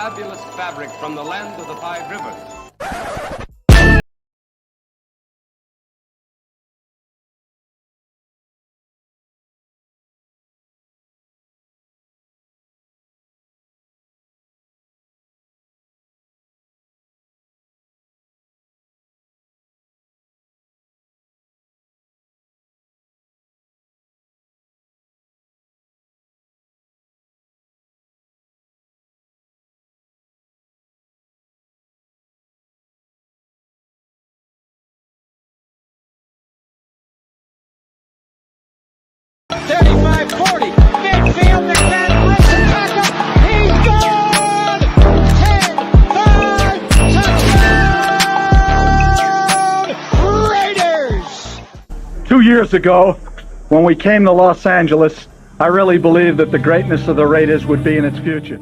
fabulous fabric from the land of the five rivers. Midfield, the man breaks the tackle. He's gone. 10-5 touchdown. Raiders. 2 years ago, when we came to Los Angeles, I really believed that the greatness of the Raiders would be in its future.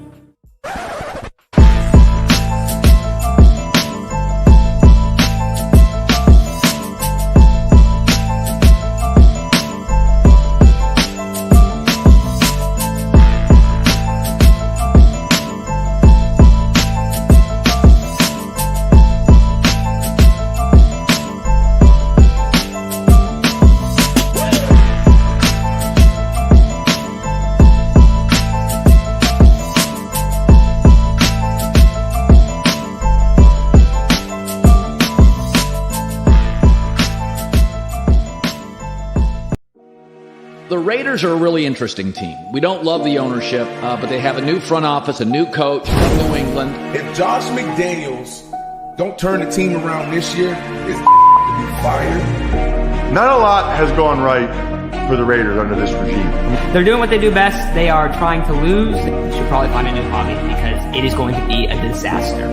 The Raiders are a really interesting team. We don't love the ownership, but they have a new front office, a new coach from New England. If Josh McDaniels don't turn the team around this year, it's to be fired. Not a lot has gone right for the Raiders under this regime. They're doing what they do best. They are trying to lose. They should probably find a new hobby because it is going to be a disaster.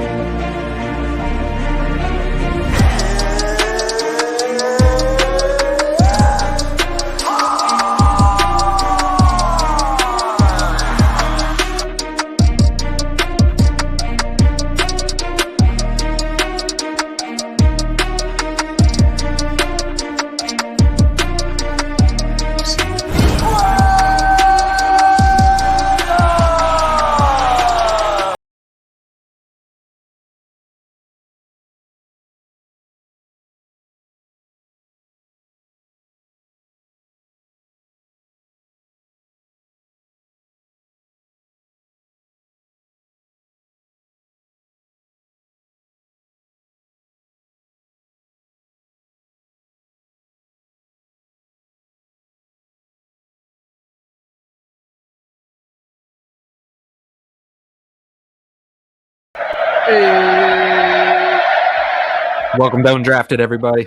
Welcome to Undrafted, everybody.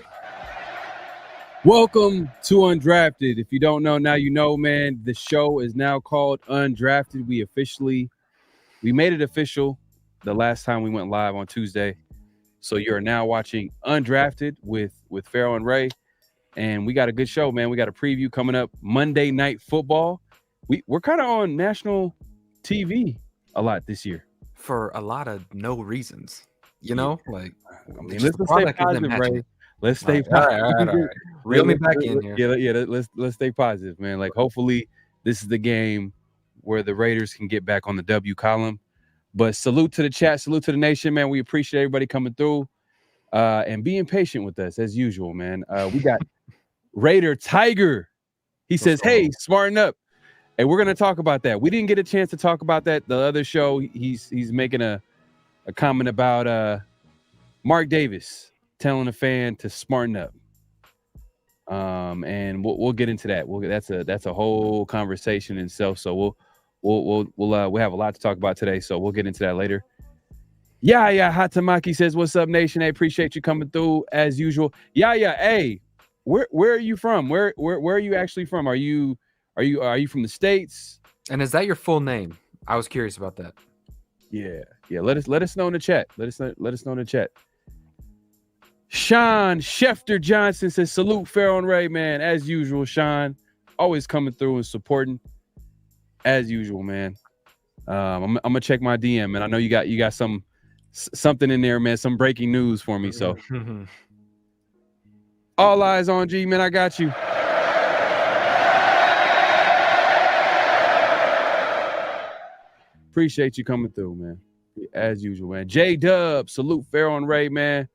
Welcome to Undrafted. If you don't know, now you know, man. The show is now called Undrafted. We made it official the last time we went live on Tuesday. So you're now watching Undrafted with Pharaoh and Ray. And we got a good show, man. We got a preview coming up, Monday Night Football. We're kind of on national TV a lot this year. For a lot of no reasons, you know, like I mean, let's stay positive, Ray. Let's stay positive. All right. Reel me back in here. Yeah. Let's stay positive, man. Like, hopefully, this is the game where the Raiders can get back on the W column. But salute to the chat, salute to the nation, man. We appreciate everybody coming through and being patient with us as usual, man. We got Raider Tiger. He says, "Hey, smarten up." And we're going to talk about that. We didn't get a chance to talk about that the other show. He's making a comment about Mark Davis telling a fan to smarten up. And we'll get into that. That's a whole conversation in itself. So we'll have a lot to talk about today. So we'll get into that later. Yeah. Hatamaki says, "What's up, nation? I appreciate you coming through as usual." Yeah. Hey, where are you from? Where are you actually from? Are you from the States? And is that your full name? I was curious about that. Yeah. Let us know in the chat. Let us know in the chat. Sean Schefter Johnson says, "Salute Pharaoh and Ray, man. As usual, Sean, always coming through and supporting, as usual, man. I'm gonna check my DM, and I know you got something in there, man. Some breaking news for me. So, all eyes on G, man. I got you." Appreciate you coming through, man. As usual, man. J Dub, salute Pharaoh and Ray, man.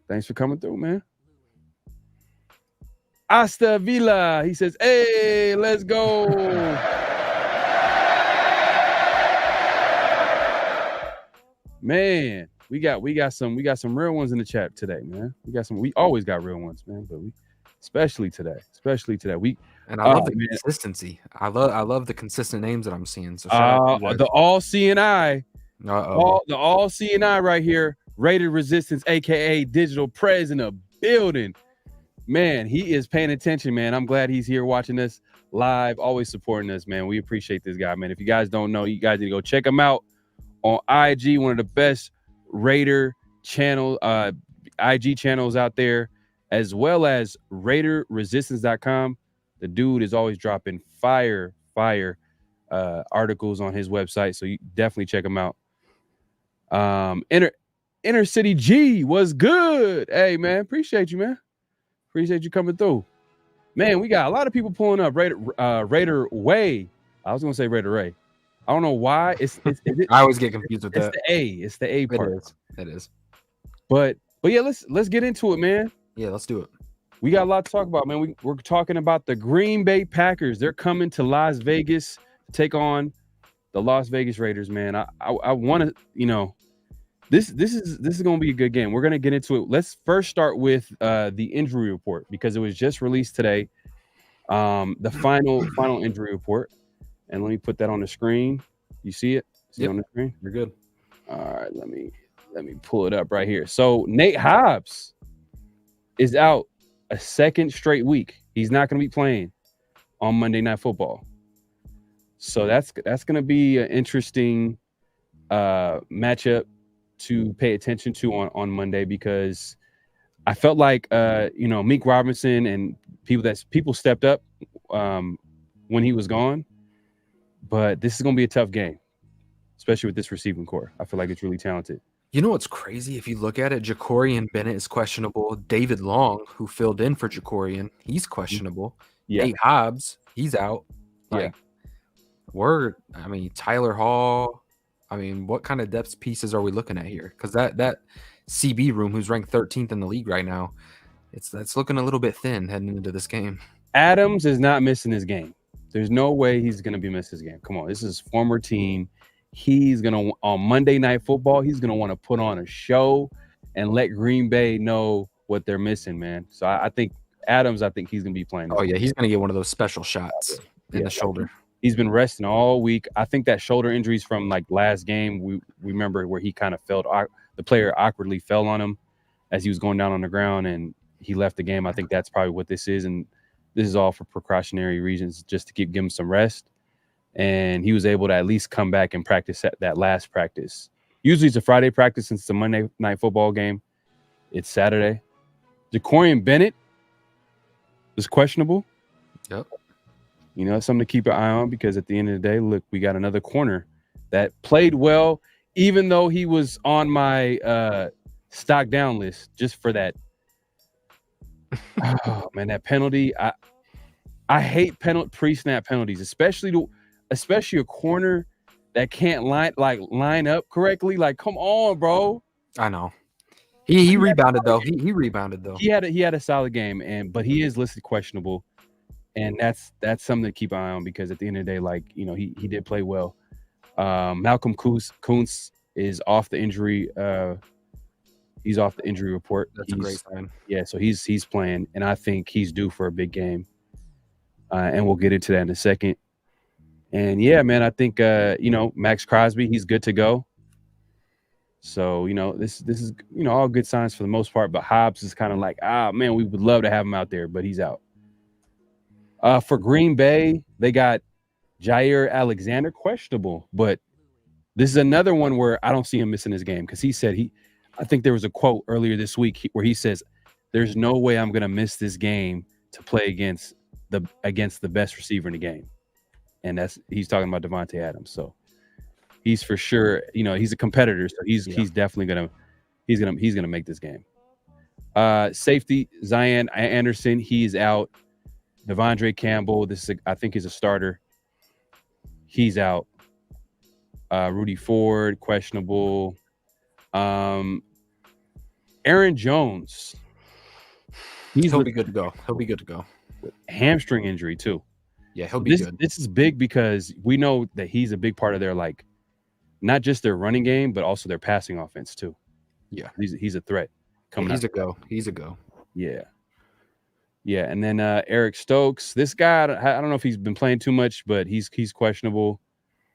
Thanks for coming through, man. Asta Villa, he says, hey, let's go. Man, we got some real ones in the chat today, man. We always got real ones, man, but especially today. And I love the consistency. I love the consistent names that I'm seeing. So shout out to you guys. The all CNI, Uh-oh. the all CNI right here, Rated Resistance, aka Digital Prez in the building. Man, he is paying attention, man. I'm glad he's here watching us live, always supporting us, man. We appreciate this guy, man. If you guys don't know, you guys need to go check him out on IG, one of the best Raider channel, IG channels out there, as well as RaiderResistance.com. The dude is always dropping fire articles on his website, so you definitely check him out. Inner City G was good. Hey, man, appreciate you, man. Appreciate you coming through. Man, we got a lot of people pulling up. Raider Way. I was gonna say Raider Ray. I don't know why. I always get confused with that. It's the A part. It is. But yeah, let's get into it, man. Yeah, let's do it. We got a lot to talk about, man. We're talking about the Green Bay Packers. They're coming to Las Vegas to take on the Las Vegas Raiders, man. I want to, this is going to be a good game. We're going to get into it. Let's first start with the injury report because it was just released today. The final injury report. And let me put that on the screen. You see it? See it on the screen? You're good. All right, let me pull it up right here. So Nate Hobbs is out a second straight week. He's not going to be playing on Monday Night Football. So that's going to be an interesting matchup to pay attention to on Monday because I felt like Meek Robinson and people stepped up when he was gone. But this is going to be a tough game, especially with this receiving core. I feel like it's really talented. You know what's crazy? If you look at it, Jacorian Bennett is questionable. David Long, who filled in for Jacorian, he's questionable. Yeah. Nate Hobbs, he's out. Tyler Hall. What kind of depth pieces are we looking at here? Because that CB room, who's ranked 13th in the league right now, that's looking a little bit thin heading into this game. Adams is not missing this game. There's no way he's going to be missing this game. Come on, this is his former team. He's going to, on Monday Night Football, he's going to want to put on a show and let Green Bay know what they're missing, man. So I think Adams, he's going to be playing. Oh, yeah, he's going to get one of those special shots in the shoulder. He's been resting all week. I think that shoulder injuries from like last game, we remember where he kind of fell. The player awkwardly fell on him as he was going down on the ground and he left the game. I think that's probably what this is. And this is all for precautionary reasons, just to give him some rest. And he was able to at least come back and practice at that last practice. Usually it's a Friday practice since it's a Monday Night Football game. It's Saturday. Jacorian Bennett was questionable. Yep. It's something to keep an eye on because at the end of the day, look, we got another corner that played well, even though he was on my stock down list just for that. Oh man, that penalty! I hate pre-snap penalties, especially a corner that can't line up correctly. Like, come on, bro. I know. He rebounded though. He rebounded though. He had a solid game, but he is listed questionable, and that's something to keep an eye on because at the end of the day, he did play well. Malcolm Kuntz is off the injury. He's off the injury report. That's a great sign. Yeah, so he's playing, and I think he's due for a big game. And we'll get into that in a second. And yeah, man, I think Max Crosby, he's good to go. So this is all good signs for the most part. But Hobbs is kind of like, man, we would love to have him out there, but he's out. For Green Bay, they got Jair Alexander questionable, but this is another one where I don't see him missing his game because he said I think there was a quote earlier this week where he says, "There's no way I'm going to miss this game to play against the best receiver in the game," and he's talking about Devontae Adams. So he's for sure, he's a competitor, so he's definitely gonna make this game. Safety Zion Anderson, he's out. Devondre Campbell, I think he's a starter. He's out. Rudy Ford, questionable. Aaron Jones. He'll be good to go. He'll be good to go. Hamstring injury too. Yeah, he'll be good. This is big because we know that he's a big part of their, like, not just their running game, but also their passing offense too. Yeah, he's a threat. He's a go. He's a go. Yeah. Yeah, and then Eric Stokes. This guy, I don't know if he's been playing too much, but he's questionable.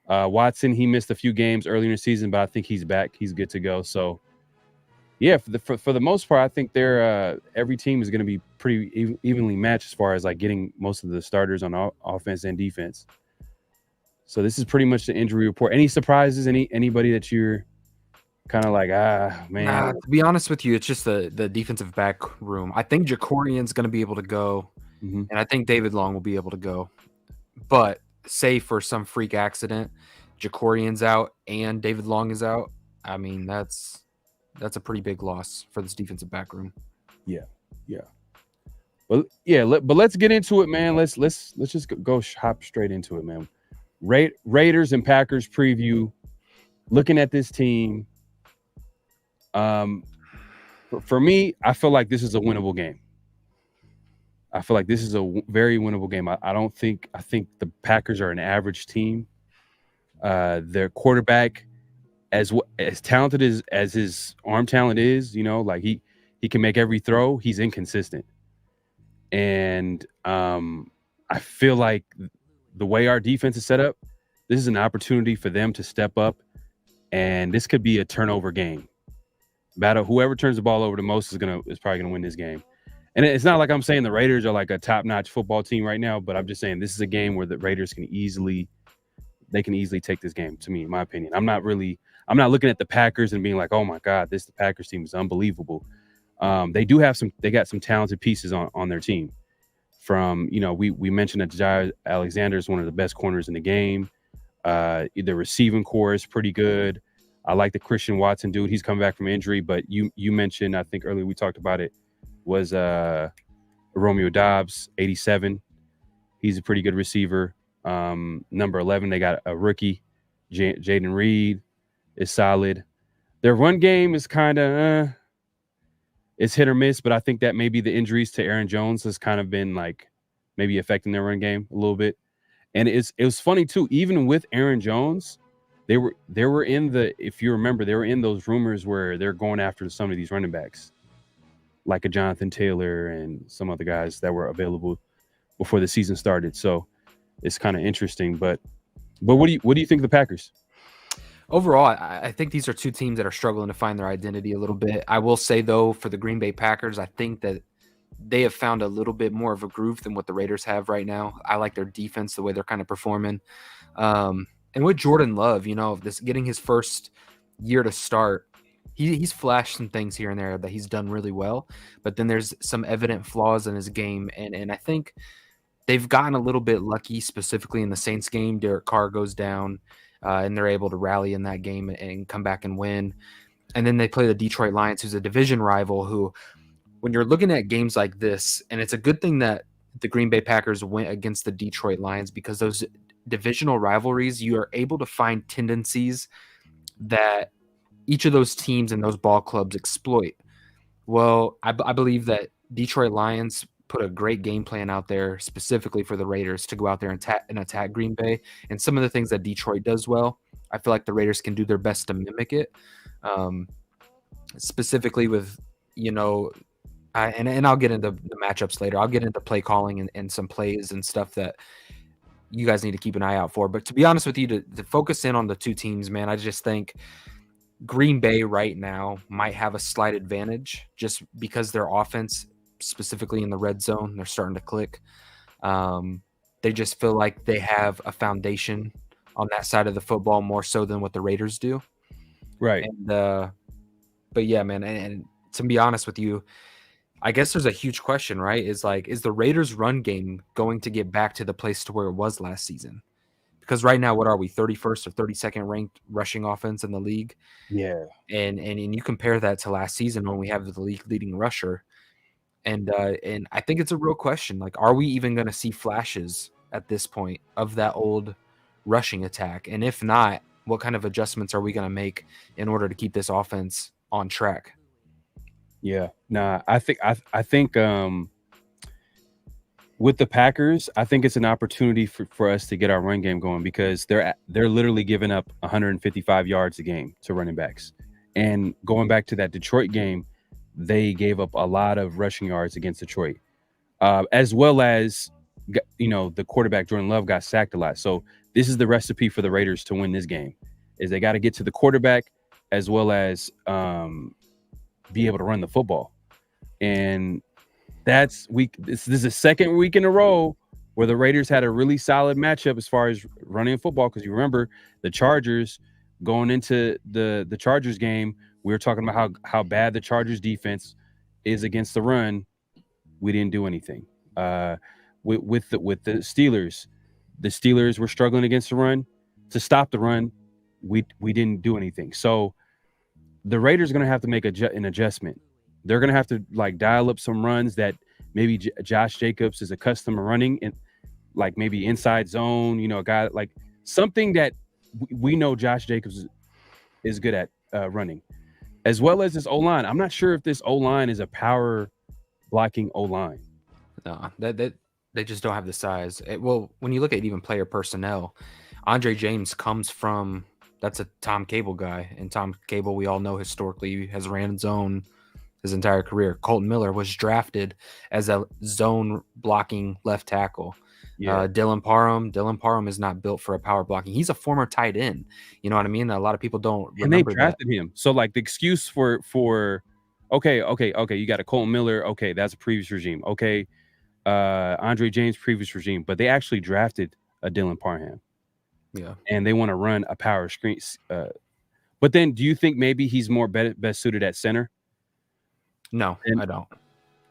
Watson, he missed a few games earlier in the season, but I think he's back. He's good to go. So, yeah, for the most part, I think they're every team is going to be pretty evenly matched as far as like getting most of the starters on offense and defense. So this is pretty much the injury report. Any surprises? Anybody that you're kind of like, man? Nah, to be honest with you, it's just the defensive back room. I think Jacorian's going to be able to go, and I think David Long will be able to go. But say for some freak accident, Jacorian's out and David Long is out. I mean, that's a pretty big loss for this defensive back room. Yeah. Well, yeah, but let's get into it, man. Let's just go hop straight into it, man. Raiders and Packers preview. Looking at this team, for me, I feel like this is a winnable game. I feel like this is a very winnable game. I think the Packers are an average team. Their quarterback, as talented as his arm talent is, like he can make every throw. He's inconsistent, and I feel like the way our defense is set up, this is an opportunity for them to step up, and this could be a turnover game. Whoever turns the ball over the most is probably gonna win this game. And it's not like I'm saying the Raiders are like a top-notch football team right now, but I'm just saying this is a game where the Raiders can easily take this game, to me, in my opinion. I'm not looking at the Packers and being like, oh my God, the Packers team is unbelievable. They got some talented pieces on their team. From, we mentioned that Jair Alexander is one of the best corners in the game. The receiving core is pretty good. I like the Christian Watson dude. He's coming back from injury, but you mentioned, I think earlier we talked about it, was Romeo Dobbs, 87. He's a pretty good receiver. Number 11, they got a rookie, Jaden Reed is solid. Their run game is kind of it's hit or miss, but I think that maybe the injuries to Aaron Jones has kind of been like maybe affecting their run game a little bit. And it was funny too, even with Aaron Jones, they were in if you remember, they were in those rumors where they're going after some of these running backs, like a Jonathan Taylor and some other guys that were available before the season started. So it's kind of interesting. But what do you think of the Packers? Overall, I think these are two teams that are struggling to find their identity a little bit. I will say, though, for the Green Bay Packers, I think that they have found a little bit more of a groove than what the Raiders have right now. I like their defense, the way they're kind of performing. And with Jordan Love, getting his first year to start, he's flashed some things here and there that he's done really well. But then there's some evident flaws in his game. And I think they've gotten a little bit lucky, specifically in the Saints game. Derek Carr goes down. And they're able to rally in that game and come back and win. And then they play the Detroit Lions, who's a division rival, who, when you're looking at games like this, and it's a good thing that the Green Bay Packers went against the Detroit Lions, because those divisional rivalries, you are able to find tendencies that each of those teams and those ball clubs exploit. Well, I believe that Detroit Lions put a great game plan out there specifically for the Raiders to go out there and attack Green Bay. And some of the things that Detroit does well, I feel like the Raiders can do their best to mimic it. Specifically with, and I'll get into the matchups later. I'll get into play calling and some plays and stuff that you guys need to keep an eye out for. But to be honest with you, to focus in on the two teams, man, I just think Green Bay right now might have a slight advantage just because their offense, specifically in the red zone, they're starting to click. They just feel like they have a foundation on that side of the football more so than what the Raiders do. Right. And, but yeah, man. And to be honest with you, I guess there's a huge question, right? Is the Raiders run game going to get back to the place to where it was last season? Because right now, what are we, 31st or 32nd ranked rushing offense in the league? Yeah. And you compare that to last season when we have the league leading rusher. And I think it's a real question. Like, are we even going to see flashes at this point of that old rushing attack? And if not, What kind of adjustments are we going to make in order to keep this offense on track? Yeah, nah, I think with the Packers, I think it's an opportunity for us to get our run game going, because they're literally giving up 155 yards a game to running backs. And going back to that Detroit game, they gave up a lot of rushing yards against Detroit, as well as, the quarterback Jordan Love got sacked a lot. So this is the recipe for the Raiders to win this game: is they got to get to the quarterback as well as be able to run the football. And this is the second week in a row where the Raiders had a really solid matchup as far as running football. Because you remember the Chargers going into the Chargers game, we were talking about how bad the Chargers defense is against the run. We didn't do anything. With the Steelers were struggling against the run. To stop the run, we didn't do anything. So the Raiders are going to have to make an adjustment. They're going to have to dial up some runs that maybe Josh Jacobs is accustomed to running, and maybe inside zone, a guy something that we know Josh Jacobs is good at running, as well as this O-line. I'm not sure if this O-line is a power blocking O-line. No, that they just don't have the size. Well, when you look at even player personnel, Andre James comes from, that's a Tom Cable guy, and Tom Cable, we all know historically, has ran zone his entire career. Colton Miller was drafted as a zone blocking left tackle. Yeah. Dylan Parham is not built for a power blocking. He's a former tight end. You know what I mean? A lot of people don't remember. And they drafted him. So the excuse for okay, you got a Colton Miller. Okay, that's a previous regime. Okay, Andre James, previous regime. But they actually drafted a Dylan Parham. Yeah. And they want to run a power screen. But then do you think maybe he's more best suited at center? No, I don't.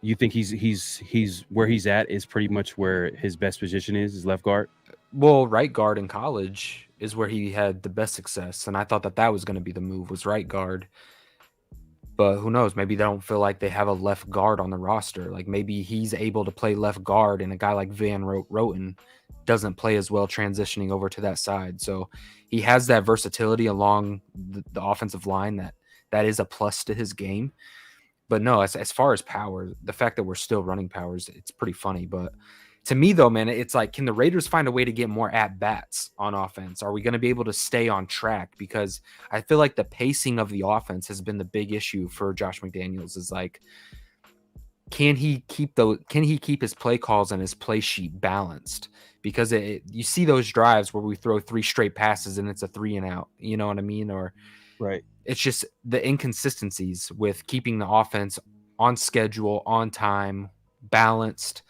You think he's where he's at is pretty much where his best position is left guard? Well, right guard in college is where he had the best success, and I thought that was going to be the move, was right guard. But who knows? Maybe they don't feel like they have a left guard on the roster. Maybe he's able to play left guard, and a guy like Van Roten doesn't play as well transitioning over to that side. So he has that versatility along the offensive line that is a plus to his game. But no, as far as power, the fact that we're still running powers, it's pretty funny. But to me, though, man, it's can the Raiders find a way to get more at-bats on offense? Are we going to be able to stay on track? Because I feel like the pacing of the offense has been the big issue for Josh McDaniels, is can he keep his play calls and his play sheet balanced? Because you see those drives where we throw 3 straight passes and it's a 3 and out, you know what I mean? Or right. It's just the inconsistencies with keeping the offense on schedule, on time, balanced.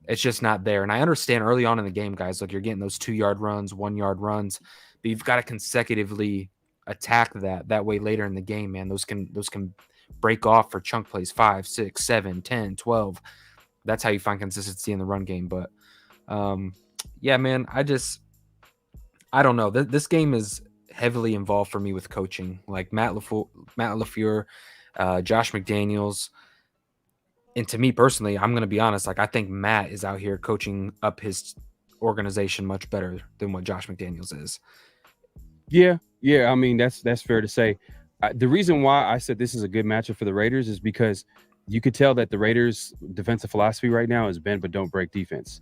It's just not there. And I understand early on in the game, guys, you're getting those 2-yard runs, 1-yard runs, but you've got to consecutively attack that way later in the game, man. Those can break off for chunk plays, 5, 6, 7, 10, 12. That's how you find consistency in the run game. But yeah, man, I don't know. This game is heavily involved for me with coaching, Matt LaFleur, Josh McDaniels. And to me personally, I'm going to be honest, I think Matt is out here coaching up his organization much better than what Josh McDaniels is. Yeah. I mean, that's fair to say. The reason why I said this is a good matchup for the Raiders is because you could tell that the Raiders' defensive philosophy right now is bend but don't break defense.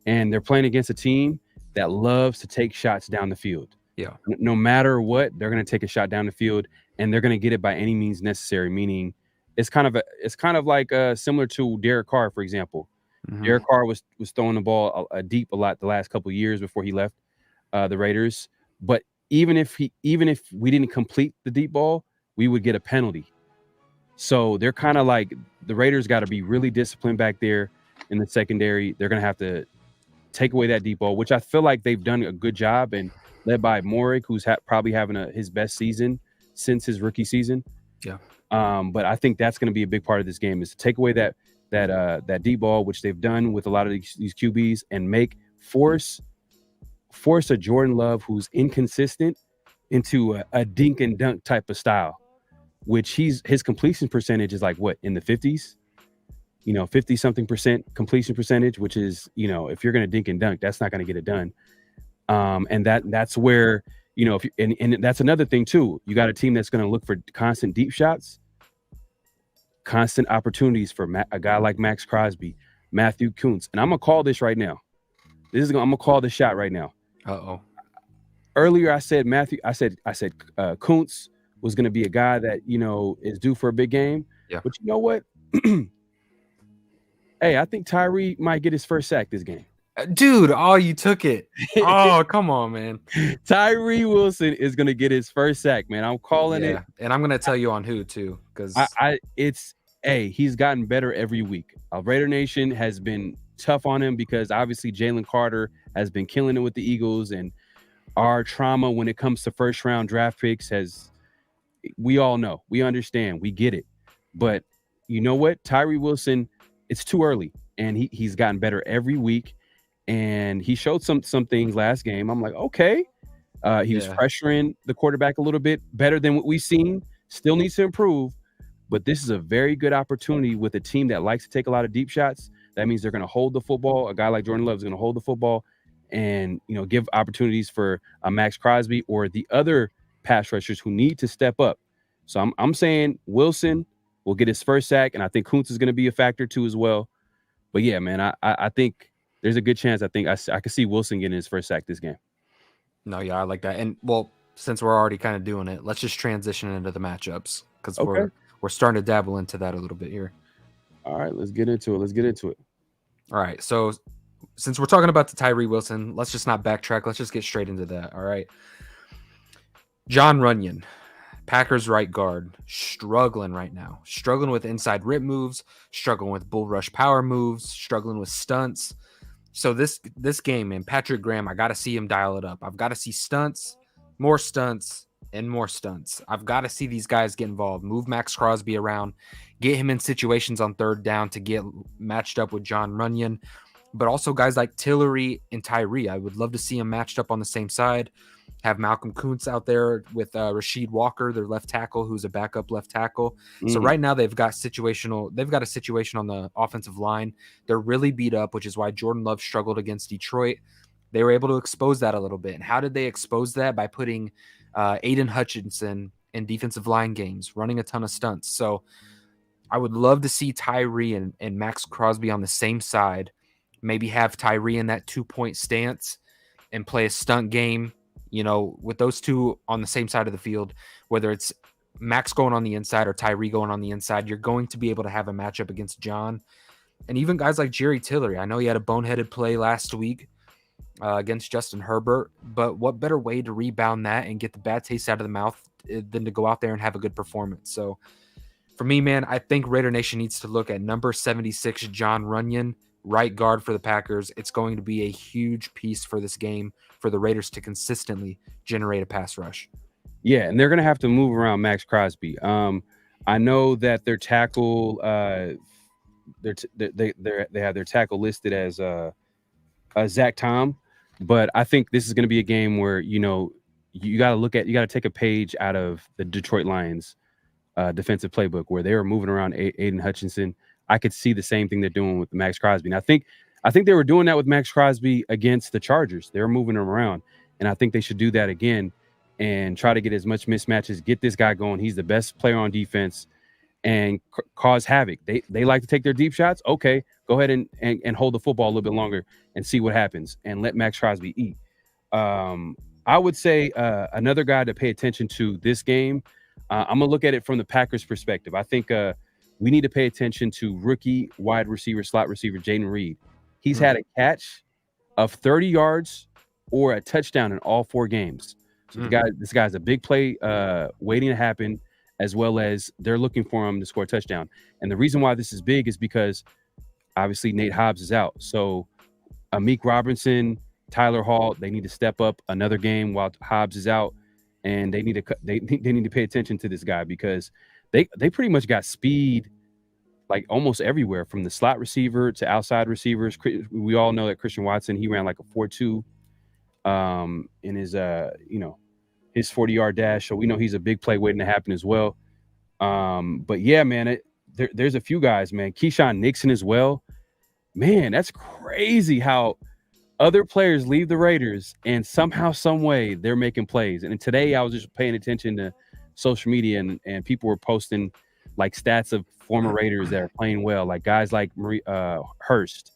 And they're playing against a team that loves to take shots down the field. Yeah. No matter what, they're going to take a shot down the field, and they're going to get it by any means necessary. Meaning, it's kind of like similar to Derek Carr, for example. Mm-hmm. Derek Carr was throwing the ball deep a lot the last couple of years before he left the Raiders. But even if we didn't complete the deep ball, we would get a penalty. So they're kind of the Raiders got to be really disciplined back there in the secondary. They're going to have to take away that deep ball, which I feel like they've done a good job, and led by Morik, who's probably having his best season since his rookie season. Yeah. But I think that's going to be a big part of this game, is to take away that deep ball, which they've done with a lot of these QBs, and force a Jordan Love who's inconsistent into a dink and dunk type of style, which his completion percentage is in the 50s, 50-something% completion percentage, which is, if you're going to dink and dunk, that's not going to get it done. And that's where you know, if you, and that's another thing too. You got a team that's going to look for constant deep shots, constant opportunities for a guy like Max Crosby, Matthew Kuntz. And I'm going to call this right now. I'm going to call the shot right now. Uh-oh. Earlier I said Kuntz was going to be a guy that, you know, is due for a big game. Yeah. But you know what? Hey, I think Tyree might get his first sack this game. Dude, you took it. Oh, come on, man. Tyree Wilson is going to get his first sack, man. I'm calling it. And I'm going to tell you on who too, because he's gotten better every week. Raider Nation has been tough on him because obviously Jalen Carter has been killing it with the Eagles, and our trauma when it comes to first round draft picks we all know, we understand, we get it. But you know what? Tyree Wilson, it's too early, and he's gotten better every week. And he showed some things last game. I'm like, okay. He was pressuring the quarterback a little bit better than what we've seen. Still needs to improve. But this is a very good opportunity with a team that likes to take a lot of deep shots. That means they're going to hold the football. A guy like Jordan Love is going to hold the football and, you know, give opportunities for Max Crosby or the other pass rushers who need to step up. So I'm saying Wilson will get his first sack, and I think Kuntz is going to be a factor too as well. But yeah, man, I think there's a good chance. I think I could see Wilson getting his first sack this game. No, yeah, I like that. And well, since we're already kind of doing it, let's just transition into the matchups because we're starting to dabble into that a little bit here. All right, let's get into it. All right, so since we're talking about the Tyree Wilson, let's just not backtrack. Let's just get straight into that. All right, John Runyon, Packers right guard, struggling right now. Struggling with inside rip moves, struggling with bull rush power moves, struggling with stunts. So this game, man, Patrick Graham, I got to see him dial it up. I've got to see stunts, more stunts, and more stunts. I've got to see these guys get involved, move Max Crosby around, get him in situations on third down to get matched up with John Runyon, but also guys like Tillery and Tyree. I would love to see them matched up on the same side. Have Malcolm Kuntz out there with Rasheed Walker, their left tackle, who's a backup left tackle. So right now they've got a situation on the offensive line. They're really beat up, which is why Jordan Love struggled against Detroit. They were able to expose that a little bit. And how did they expose that? By putting Aiden Hutchinson in defensive line games, running a ton of stunts. So I would love to see Tyree and Max Crosby on the same side. Maybe have Tyree in that 2-point stance and play a stunt game, you know, with those two on the same side of the field, whether it's Max going on the inside or Tyree going on the inside, you're going to be able to have a matchup against John. And even guys like Jerry Tillery. I know he had a boneheaded play last week against Justin Herbert, but what better way to rebound that and get the bad taste out of the mouth than to go out there and have a good performance? So for me, man, I think Raider Nation needs to look at number 76, John Runyon, right guard for the Packers. It's going to be a huge piece for this game for the Raiders to consistently generate a pass rush. Yeah, and they're going to have to move around Max Crosby. I know that their tackle, they have their tackle listed as Zach Tom, but I think this is going to be a game where, you know, you got to take a page out of the Detroit Lions defensive playbook where they were moving around Aiden Hutchinson. I could see the same thing they're doing with Max Crosby. And I think they were doing that with Max Crosby against the Chargers. They were moving him around, and I think they should do that again and try to get as much mismatches, get this guy going. He's the best player on defense and cause havoc. They like to take their deep shots. Okay, go ahead and hold the football a little bit longer and see what happens and let Max Crosby eat. I would say another guy to pay attention to this game, I'm going to look at it from the Packers perspective. I think we need to pay attention to rookie wide receiver, slot receiver, Jaden Reed. He's had a catch of 30 yards or a touchdown in all 4 games. So this guy's a big play waiting to happen, as well as they're looking for him to score a touchdown. And the reason why this is big is because obviously Nate Hobbs is out. So Amik Robinson, Tyler Hall, they need to step up another game while Hobbs is out, and they need to pay attention to this guy because they pretty much got speed like almost everywhere, from the slot receiver to outside receivers. We all know that Christian Watson, he ran like a 4.2 in his his 40-yard dash, so we know he's a big play waiting to happen as well. But yeah, man, there's a few guys, man. Keyshawn Nixon as well. Man, that's crazy how other players leave the Raiders, and somehow, some way, they're making plays. And today, I was just paying attention to social media, and people were posting like stats of former Raiders that are playing well, like guys like Hurst,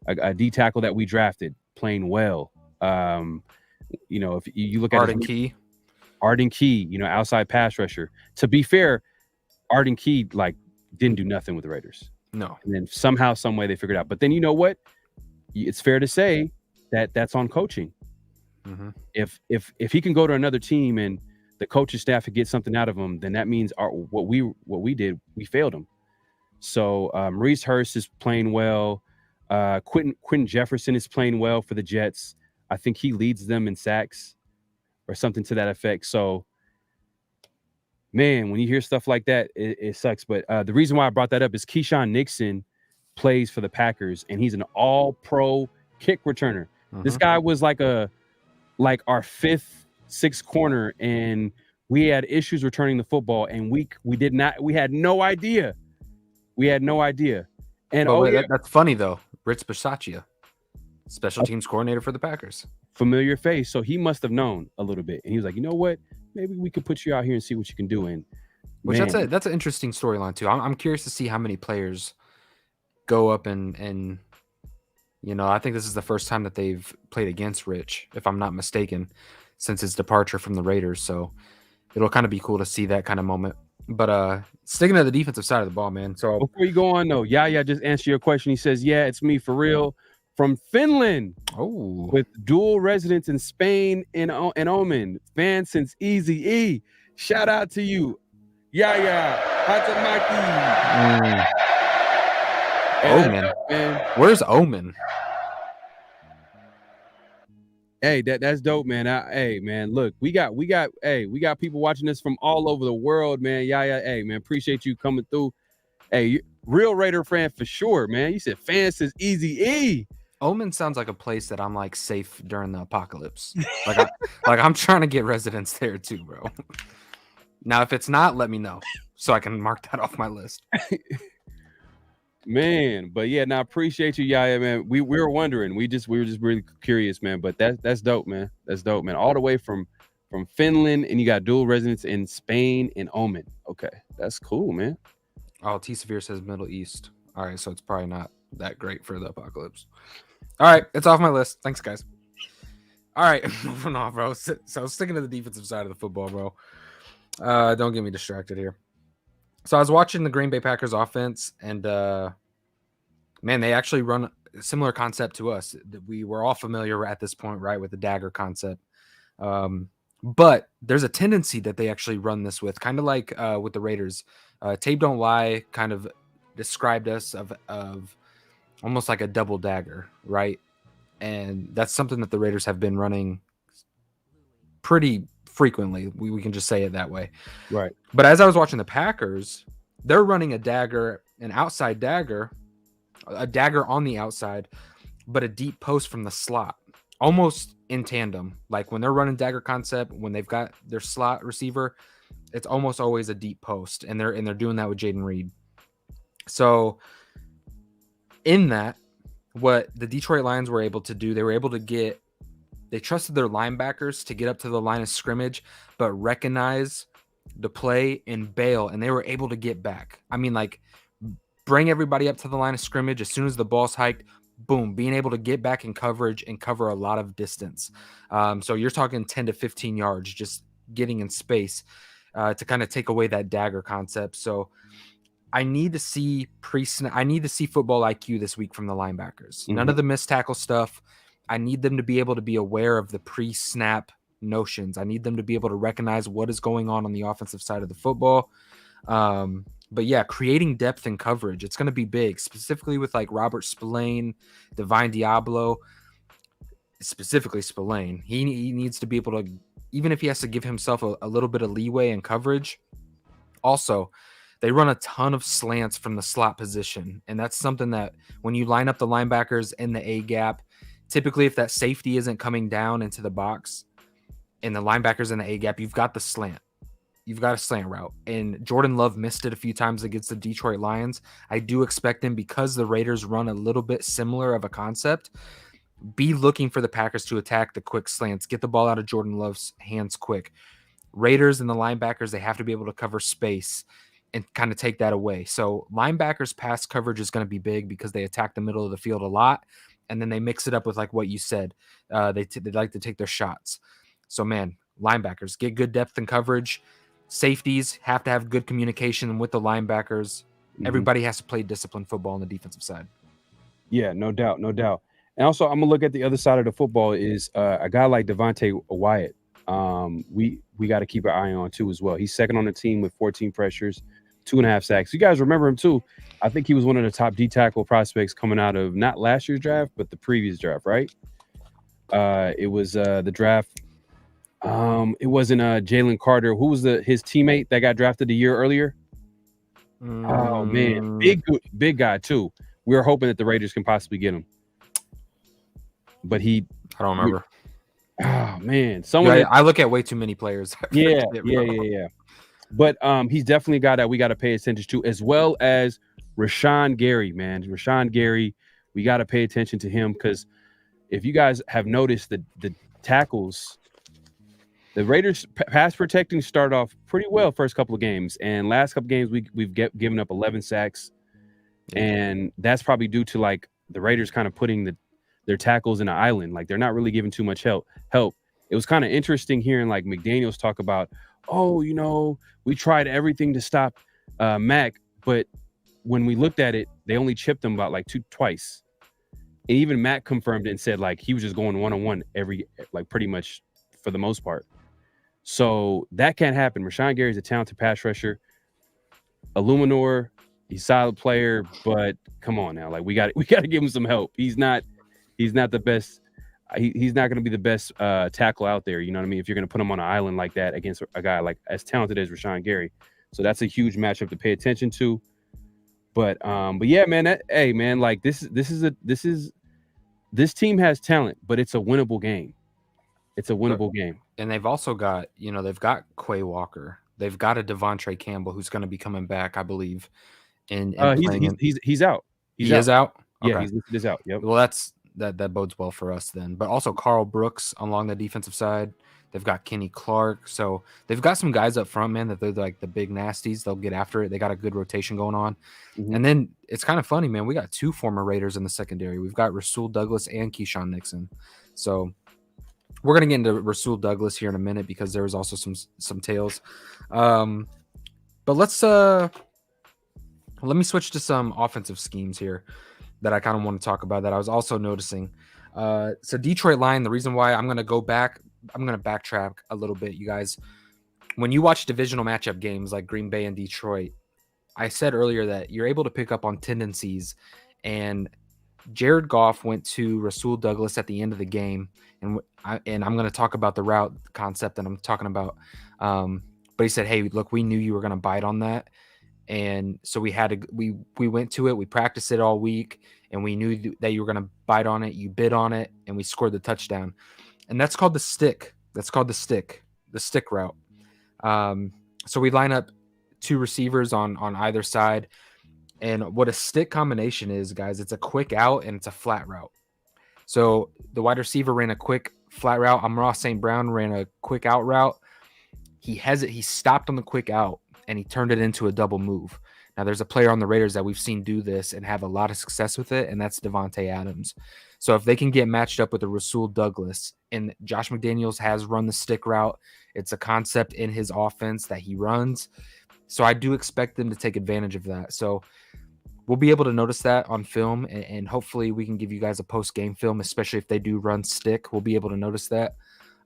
a D tackle that we drafted, playing well. You know, if you look at Arden Key, you know, outside pass rusher. To be fair, Arden Key like didn't do nothing with the Raiders. No. And then somehow, some way, they figured it out. But then you know what? It's fair to say that that's on coaching. Mm-hmm. If he can go to another team and the coaching staff could get something out of him, then that means what we did, we failed him. So Maurice Hurst is playing well. Quentin Jefferson is playing well for the Jets. I think he leads them in sacks or something to that effect. So, man, when you hear stuff like that, it sucks. But the reason why I brought that up is Keyshawn Nixon plays for the Packers, and he's an all-pro kick returner. Mm-hmm. This guy was like our fifth, sixth corner, and we had issues returning the football, and we had no idea. And that's funny though. Rich Bisaccia, special teams coordinator for the Packers. Familiar face. So he must have known a little bit. And he was like, you know what? Maybe we could put you out here and see what you can do. And that's an interesting storyline too. I'm curious to see how many players go up and you know, I think this is the first time that they've played against Rich, if I'm not mistaken, since his departure from the Raiders. So it'll kind of be cool to see that kind of moment. But sticking to the defensive side of the ball, man. So before you go on though, Yaya just answered your question. He says, yeah, it's me for real from Finland. Oh, with dual residence in Spain and Oman. Fan since Easy E. Shout out to you. Yaya Hatamaki. Oman. Where's Oman? Hey, that's dope, man. Hey, man, look, we got people watching this from all over the world, man. Yeah, hey, man, appreciate you coming through. Hey, real Raider fan for sure, man. You said fans is Easy E. Oman sounds like a place that I'm like safe during the apocalypse. Like I'm trying to get residents there too, bro. Now, if it's not, let me know so I can mark that off my list. Man, but yeah, I appreciate you, Yaya, man. We were wondering. We were just really curious, man. But that's dope, man. That's dope, man. All the way from Finland, and you got dual residence in Spain and Oman. Okay, that's cool, man. Oh, T Severe says Middle East. All right, so it's probably not that great for the apocalypse. All right, it's off my list. Thanks, guys. All right, moving on, bro. So sticking to the defensive side of the football, bro. Don't get me distracted here. So I was watching the Green Bay Packers offense, and man, they actually run a similar concept to us. We were all familiar at this point, right, with the dagger concept. But there's a tendency that they actually run this with, kind of like with the Raiders. Tape Don't Lie kind of described us of almost like a double dagger, right? And that's something that the Raiders have been running pretty frequently. We can just say it that way. Right. But as I was watching the Packers, they're running a dagger, an outside dagger, a dagger on the outside, but a deep post from the slot, almost in tandem. Like when they're running dagger concept, when they've got their slot receiver, it's almost always a deep post, and they're doing that with Jaden Reed. So in that, what the Detroit Lions were able to do, they trusted their linebackers to get up to the line of scrimmage, but recognize the play and bail, and they were able to get back. I mean, like, bring everybody up to the line of scrimmage as soon as the ball's hiked, boom, being able to get back in coverage and cover a lot of distance. So you're talking 10 to 15 yards, just getting in space to kind of take away that dagger concept. So I need to see football IQ this week from the linebackers. Mm-hmm. None of the missed tackle stuff. I need them to be able to be aware of the pre-snap notions. I need them to be able to recognize what is going on the offensive side of the football. But yeah, creating depth and coverage, it's going to be big, specifically with like Robert Spillane, Divine Diablo, specifically Spillane. He needs to be able to, even if he has to give himself a little bit of leeway in coverage. Also, they run a ton of slants from the slot position, and that's something that when you line up the linebackers in the A gap, typically if that safety isn't coming down into the box and the linebackers in the A gap, you've got the slant. You've got a slant route. And Jordan Love missed it a few times against the Detroit Lions. I do expect him, because the Raiders run a little bit similar of a concept, be looking for the Packers to attack the quick slants, get the ball out of Jordan Love's hands quick. Raiders and the linebackers, they have to be able to cover space and kind of take that away. So linebackers pass coverage is going to be big because they attack the middle of the field a lot, and then they mix it up with like what you said. They like to take their shots. So man, linebackers get good depth and coverage. Safeties have to have good communication with the linebackers. Everybody has to play disciplined football on the defensive side. Yeah, no doubt, no doubt. And also, I'm gonna look at the other side of the football is a guy like Devontae Wyatt. We got to keep an eye on too as well. He's second on the team with 14 pressures, 2.5 sacks. You guys remember him too. I think he was one of the top D tackle prospects coming out of not last year's draft, but the previous draft, right? It was the draft. It wasn't Jalen Carter. Who was his teammate that got drafted a year earlier? Oh man, big guy too. We were hoping that the Raiders can possibly get him, but I don't remember. Oh man, I look at way too many players. Yeah. But he's definitely a guy that we got to pay attention to, as well as Rashawn Gary, man. Rashawn Gary, we got to pay attention to him because if you guys have noticed the tackles, the Raiders pass protecting started off pretty well first couple of games, and last couple of games we've given up 11 sacks, and that's probably due to like the Raiders kind of putting their tackles in an island, like they're not really giving too much help. It was kind of interesting hearing like McDaniels talk about, we tried everything to stop Mac, but when we looked at it, they only chipped him about like twice. And even Mac confirmed it and said like he was just going one-on-one pretty much for the most part. So that can't happen. Rashawn Gary's a talented pass rusher. Illuminor, he's a solid player, but come on now, like we got to give him some help. He's not the best. He's not going to be the best tackle out there. You know what I mean? If you're going to put him on an island like that against a guy like as talented as Rashawn Gary, so that's a huge matchup to pay attention to. But yeah, man. Like this team has talent, but it's a winnable game. It's a winnable game. And they've also got, they've got Quay Walker. They've got a Devontae Campbell who's going to be coming back, I believe. And he's out. He is out? Yeah, Okay. he's out. Yep. Well, that bodes well for us then. But also Carl Brooks along the defensive side. They've got Kenny Clark. So they've got some guys up front, man, that they're like the big nasties. They'll get after it. They got a good rotation going on. Mm-hmm. And then it's kind of funny, man. We got two former Raiders in the secondary. We've got Rasul Douglas and Keyshawn Nixon. So we're going to get into Rasul Douglas here in a minute because there was also some tails. But let me switch to some offensive schemes here that I kind of want to talk about that I was also noticing. So Detroit line, the reason why I'm going to backtrack a little bit, you guys. When you watch divisional matchup games like Green Bay and Detroit, I said earlier that you're able to pick up on tendencies, and Jared Goff went to Rasul Douglas at the end of the game, and I'm going to talk about the route concept that I'm talking about. But he said, "Hey, look, we knew you were going to bite on that." And so we went to it. We practiced it all week, and we knew that you were going to bite on it. You bit on it, and we scored the touchdown. And that's called the stick. The stick route. So we line up two receivers on either side. And what a stick combination is, guys, it's a quick out and it's a flat route. So the wide receiver ran a quick flat route. Amon-Ra St. Brown ran a quick out route. He stopped on the quick out, and he turned it into a double move. Now, there's a player on the Raiders that we've seen do this and have a lot of success with it, and that's Davante Adams. So if they can get matched up with a Rasul Douglas, and Josh McDaniels has run the stick route, it's a concept in his offense that he runs. So I do expect them to take advantage of that. So we'll be able to notice that on film, and hopefully we can give you guys a post-game film, especially if they do run stick. We'll be able to notice that.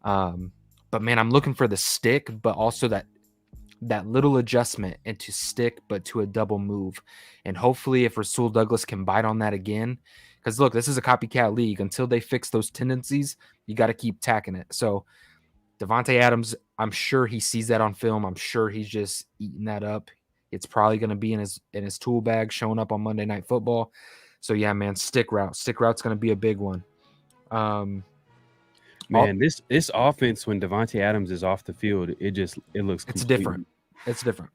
But, man, I'm looking for the stick, but also that little adjustment into stick, but to a double move. And hopefully if Rasul Douglas can bite on that again, because look, this is a copycat league. Until they fix those tendencies, you got to keep tacking it. So Davante Adams, I'm sure he sees that on film. I'm sure he's just eating that up. It's probably going to be in his tool bag showing up on Monday Night Football. So yeah, man, stick route's going to be a big one. Man, this offense, when Davante Adams is off the field, it looks different. It's different.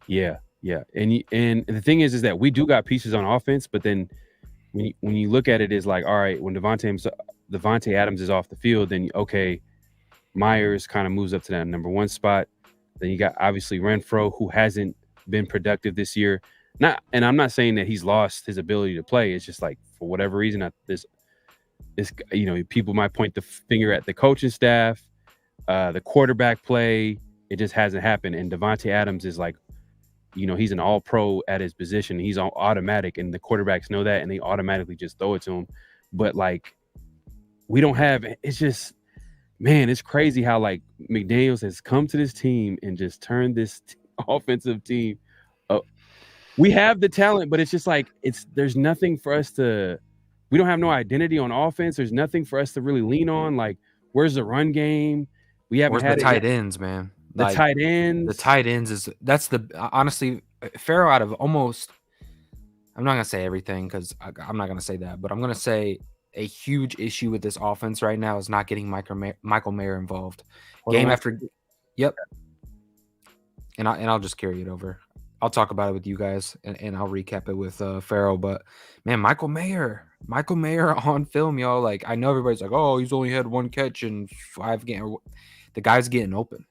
Yeah. And the thing is that we do got pieces on offense, but then when you look at it, is like, all right, when Devontae Adams is off the field, then okay, Myers kind of moves up to that number 1 spot. Then you got obviously Renfro, who hasn't been productive this year. And I'm not saying that he's lost his ability to play. It's just like, for whatever reason, people might point the finger at the coaching staff, the quarterback play. It just hasn't happened. And Devontae Adams is like, he's an all-pro at his position. He's on automatic, and the quarterbacks know that, and they automatically just throw it to him. But like, we don't have. It's just, man, it's crazy how like McDaniels has come to this team and just turned this offensive team up. We have the talent, but it's just like there's nothing for us to. We don't have no identity on offense. There's nothing for us to really lean on. Like, where's the run game? We haven't Where's had the tight ends, man. The tight ends. The tight ends honestly, Pharaoh out of almost. I'm not gonna say everything because I'm not gonna say that, but I'm gonna say a huge issue with this offense right now is not getting Michael Mayer involved. Yep. And I'll just carry it over. I'll talk about it with you guys, and I'll recap it with Pharaoh. But man, Michael Mayer on film, y'all. Like, I know everybody's like, oh, he's only had 1 catch in 5 games. The guy's getting open.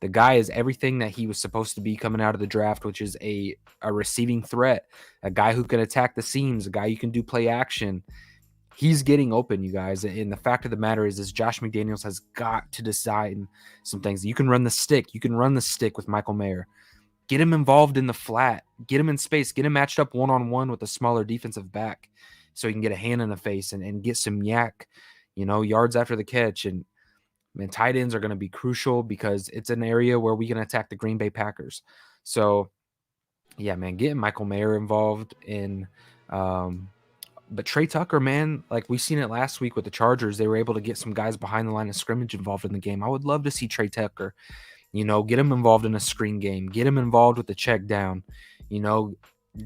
The guy is everything that he was supposed to be coming out of the draft, which is a receiving threat, a guy who can attack the seams, a guy you can do play action. He's getting open, you guys. And the fact of the matter is Josh McDaniels has got to decide some things. You can run the stick. You can run the stick with Michael Mayer. Get him involved in the flat. Get him in space. Get him matched up one-on-one with a smaller defensive back so he can get a hand in the face and get some yards after the catch. And, man, tight ends are going to be crucial because it's an area where we can attack the Green Bay Packers. So, yeah, man, getting Michael Mayer involved in but Trey Tucker, man, like we seen it last week with the Chargers, they were able to get some guys behind the line of scrimmage involved in the game. I would love to see Trey Tucker, get him involved in a screen game, get him involved with the check down,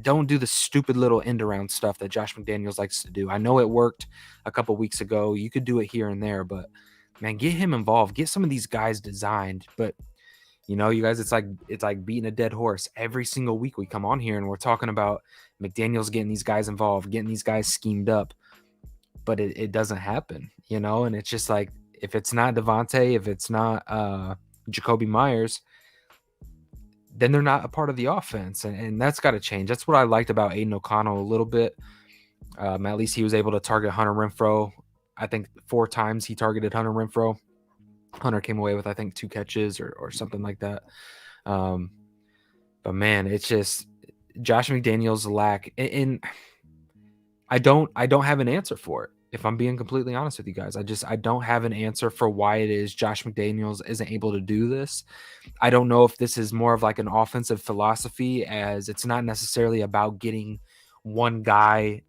don't do the stupid little end around stuff that Josh McDaniels likes to do. I know it worked a couple weeks ago. You could do it here and there, but man, get him involved, get some of these guys designed. But you guys, it's like beating a dead horse. Every single week we come on here and we're talking about McDaniels getting these guys involved, getting these guys schemed up, but it doesn't happen, and it's just like, if it's not Devontae, if it's not Jacoby Myers, then they're not a part of the offense, and that's got to change. That's what I liked about Aiden O'Connell a little bit. At least he was able to target Hunter Renfrow. I think 4 times he targeted Hunter Renfrow. Hunter came away with, I think, 2 catches or something like that. But man, it's just Josh McDaniels' lack, and I don't have an answer for it. If I'm being completely honest with you guys, I don't have an answer for why it is Josh McDaniels isn't able to do this. I don't know if this is more of like an offensive philosophy, as it's not necessarily about getting one guy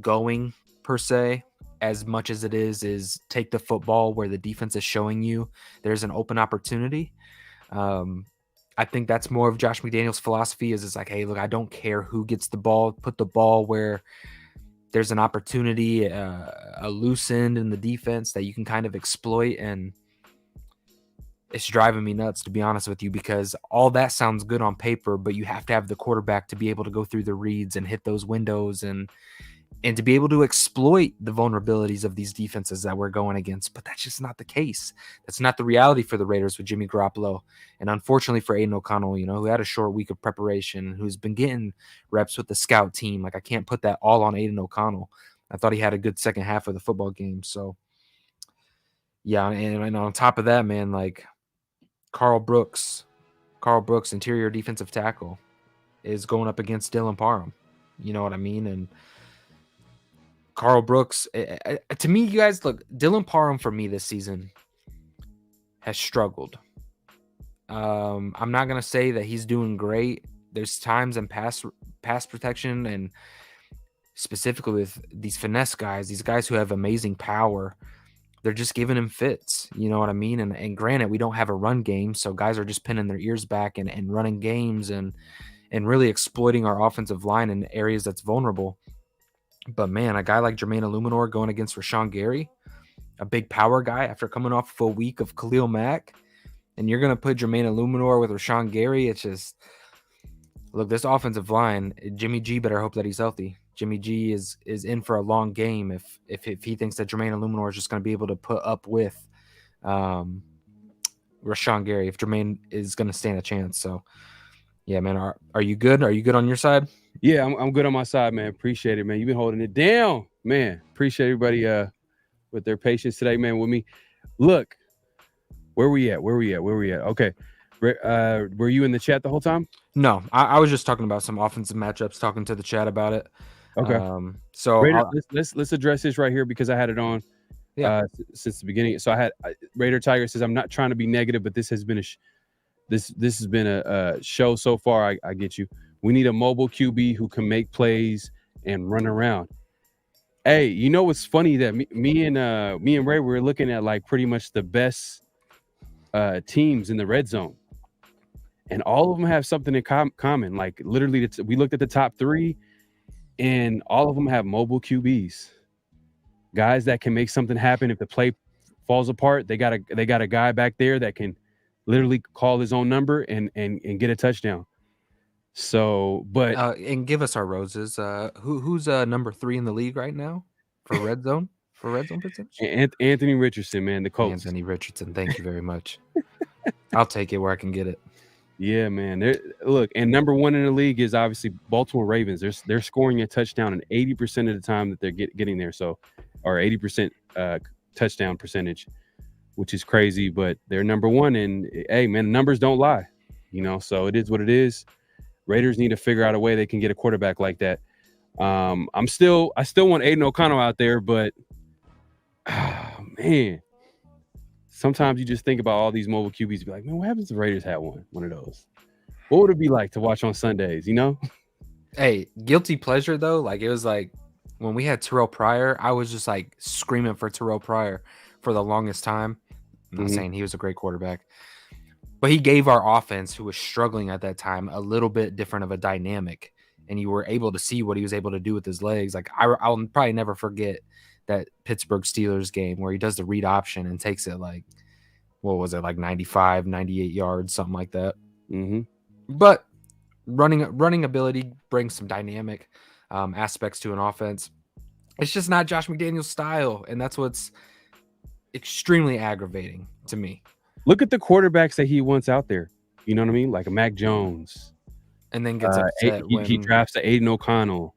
going per se, as much as it is take the football where the defense is showing you there's an open opportunity. I think that's more of Josh McDaniels' philosophy is like, hey, look, I don't care who gets the ball, put the ball where there's an opportunity, a loose end in the defense that you can kind of exploit. And it's driving me nuts, to be honest with you, because all that sounds good on paper, but you have to have the quarterback to be able to go through the reads and hit those windows and to be able to exploit the vulnerabilities of these defenses that we're going against. But that's just not the case. That's not the reality for the Raiders with Jimmy Garoppolo. And unfortunately for Aiden O'Connell, who had a short week of preparation, who's been getting reps with the scout team. Like, I can't put that all on Aiden O'Connell. I thought he had a good second half of the football game. So, yeah, and on top of that, man, like Carl Brooks, interior defensive tackle, is going up against Dylan Parham. You know what I mean? And Carl Brooks, to me, you guys, look, Dylan Parham for me this season has struggled. I'm not going to say that he's doing great. There's times in pass protection, and specifically with these finesse guys, these guys who have amazing power, they're just giving him fits. You know what I mean? And granted, we don't have a run game, so guys are just pinning their ears back and running games and really exploiting our offensive line in areas that's vulnerable. But, man, a guy like Jermaine Illuminor going against Rashawn Gary, a big power guy after coming off of a week of Khalil Mack, and you're going to put Jermaine Illuminor with Rashawn Gary, it's just – look, this offensive line, Jimmy G better hope that he's healthy. Jimmy G is in for a long game if he thinks that Jermaine Illuminor is just going to be able to put up with Rashawn Gary, if Jermaine is going to stand a chance. So, yeah, man, are you good? Are you good on your side? Yeah, I'm good on my side, man. Appreciate it, man. You've been holding it down, man. Appreciate everybody with their patience today, man, with me. Look, where we at? Okay. Were you in the chat the whole time? No, I was just talking about some offensive matchups, talking to the chat about it. Okay. So Raider, let's address this right here because I had it on since the beginning. So I had Raider Tiger says, I'm not trying to be negative, but this has been this has been a show so far. I get you. We need a mobile QB who can make plays and run around. Hey, you know what's funny that me and Ray were looking at like pretty much the best teams in the red zone, and all of them have something in common. Like literally, we looked at the top 3, and all of them have mobile QBs, guys that can make something happen if the play falls apart. They got a guy back there that can literally call his own number and get a touchdown. So, but and give us our roses. Who's number 3 in the league right now for red zone percentage? Anthony Richardson, man, the coach. Anthony Richardson, thank you very much. I'll take it where I can get it. Yeah, man. Look, and number 1 in the league is obviously Baltimore Ravens. They're scoring a touchdown in 80% of the time that they're getting there. So, or 80% touchdown percentage, which is crazy. But they're number 1, and hey, man, numbers don't lie. So it is what it is. Raiders need to figure out a way they can get a quarterback like that. I still want Aiden O'Connell out there, but man, sometimes you just think about all these mobile QBs, be like, man, what happens if the Raiders had one of those? What would it be like to watch on Sundays? Hey, guilty pleasure though. Like it was like when we had Terrell Pryor, I was just like screaming for Terrell Pryor for the longest time. I'm not saying he was a great quarterback, but he gave our offense, who was struggling at that time, a little bit different of a dynamic. And you were able to see what he was able to do with his legs. Like I'll probably never forget that Pittsburgh Steelers game where he does the read option and takes it like, what was it, like 95, 98 yards, something like that. Mm-hmm. But running ability brings some dynamic aspects to an offense. It's just not Josh McDaniels' style, and that's what's extremely aggravating to me. Look at the quarterbacks that he wants out there. You know what I mean? Like a Mac Jones. And then gets upset he drafts the Aiden O'Connell.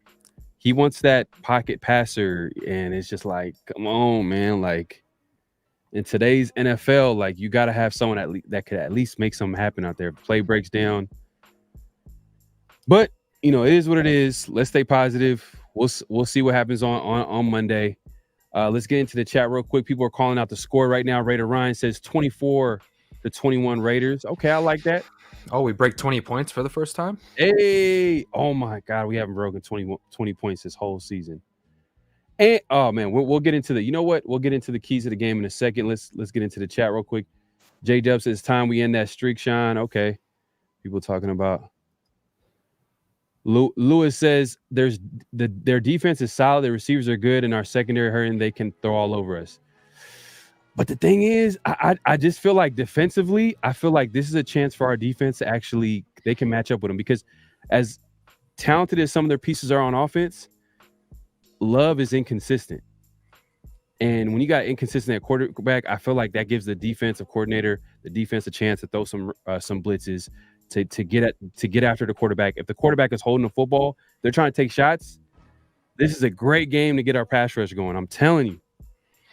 He wants that pocket passer, and it's just like, come on, man. Like in today's NFL, like you got to have someone that could at least make something happen out there. Play breaks down. But, it is what it is. Let's stay positive. We'll see what happens on Monday. Let's get into the chat real quick. People are calling out the score right now. Raider Ryan says 24-21 Raiders. Okay, I like that. Oh, we break 20 points for the first time? Hey, oh my God, we haven't broken 20 points this whole season. And oh man, we'll get into you know what? We'll get into the keys of the game in a second. Let's get into the chat real quick. J Dub says, time we end that streak, Sean. Okay. People talking about Lewis says their defense is solid, the receivers are good, and our secondary hurting, they can throw all over us. But the thing is, I just feel like defensively, I feel like this is a chance for our defense to actually, they can match up with them, because as talented as some of their pieces are on offense, Love is inconsistent. And when you got inconsistent at quarterback, I feel like that gives the defensive coordinator, the defense, a chance to throw some blitzes to get after the quarterback. If the quarterback is holding the football, they're trying to take shots. This is a great game to get our pass rush going. I'm telling you.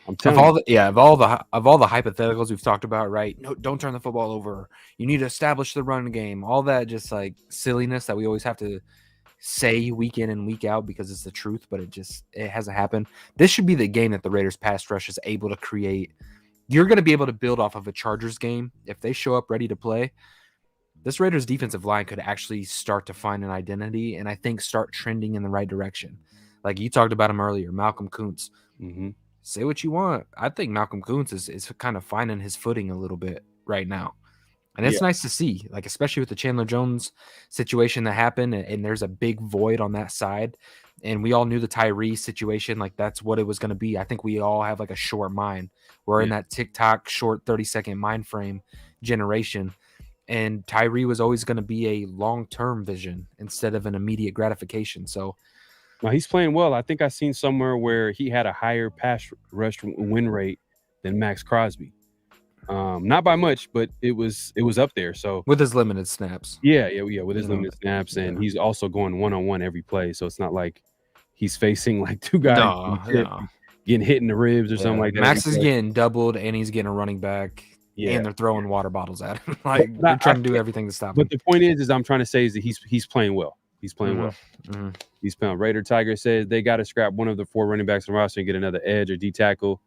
Of all the hypotheticals we've talked about, right? No, don't turn the football over. You need to establish the run game. All that just like silliness that we always have to say week in and week out because it's the truth, but it hasn't happened. This should be the game that the Raiders pass rush is able to create. You're going to be able to build off of a Chargers game. If they show up ready to play, this Raiders defensive line could actually start to find an identity and I think start trending in the right direction. Like you talked about him earlier, Malcolm Kuntz. Mm-hmm. Say what you want. I think Malcolm Kuntz is kind of finding his footing a little bit right now. And it's nice to see, like, especially with the Chandler Jones situation that happened, and there's a big void on that side. And we all knew the Tyree situation, like that's what it was going to be. I think we all have like a short mind. We're in that TikTok short 30-second mind frame generation. And Tyree was always going to be a long-term vision instead of an immediate gratification. So No, he's playing well. I think I seen somewhere where he had a higher pass rush win rate than Max Crosby. Not by much, but it was up there. So with his limited snaps. Yeah, with his limited snaps, and he's also going one-on-one every play. So it's not like he's facing like two guys getting hit in the ribs or something like that. Max is getting doubled, and he's getting a running back. And they're throwing water bottles at him. Like they're trying to do everything to stop him. But the point is I'm trying to say is that he's playing well. He's playing well. Mm-hmm. He's playing. Raider Tiger says they got to scrap one of the 4 running backs on the roster and get another edge or D tackle.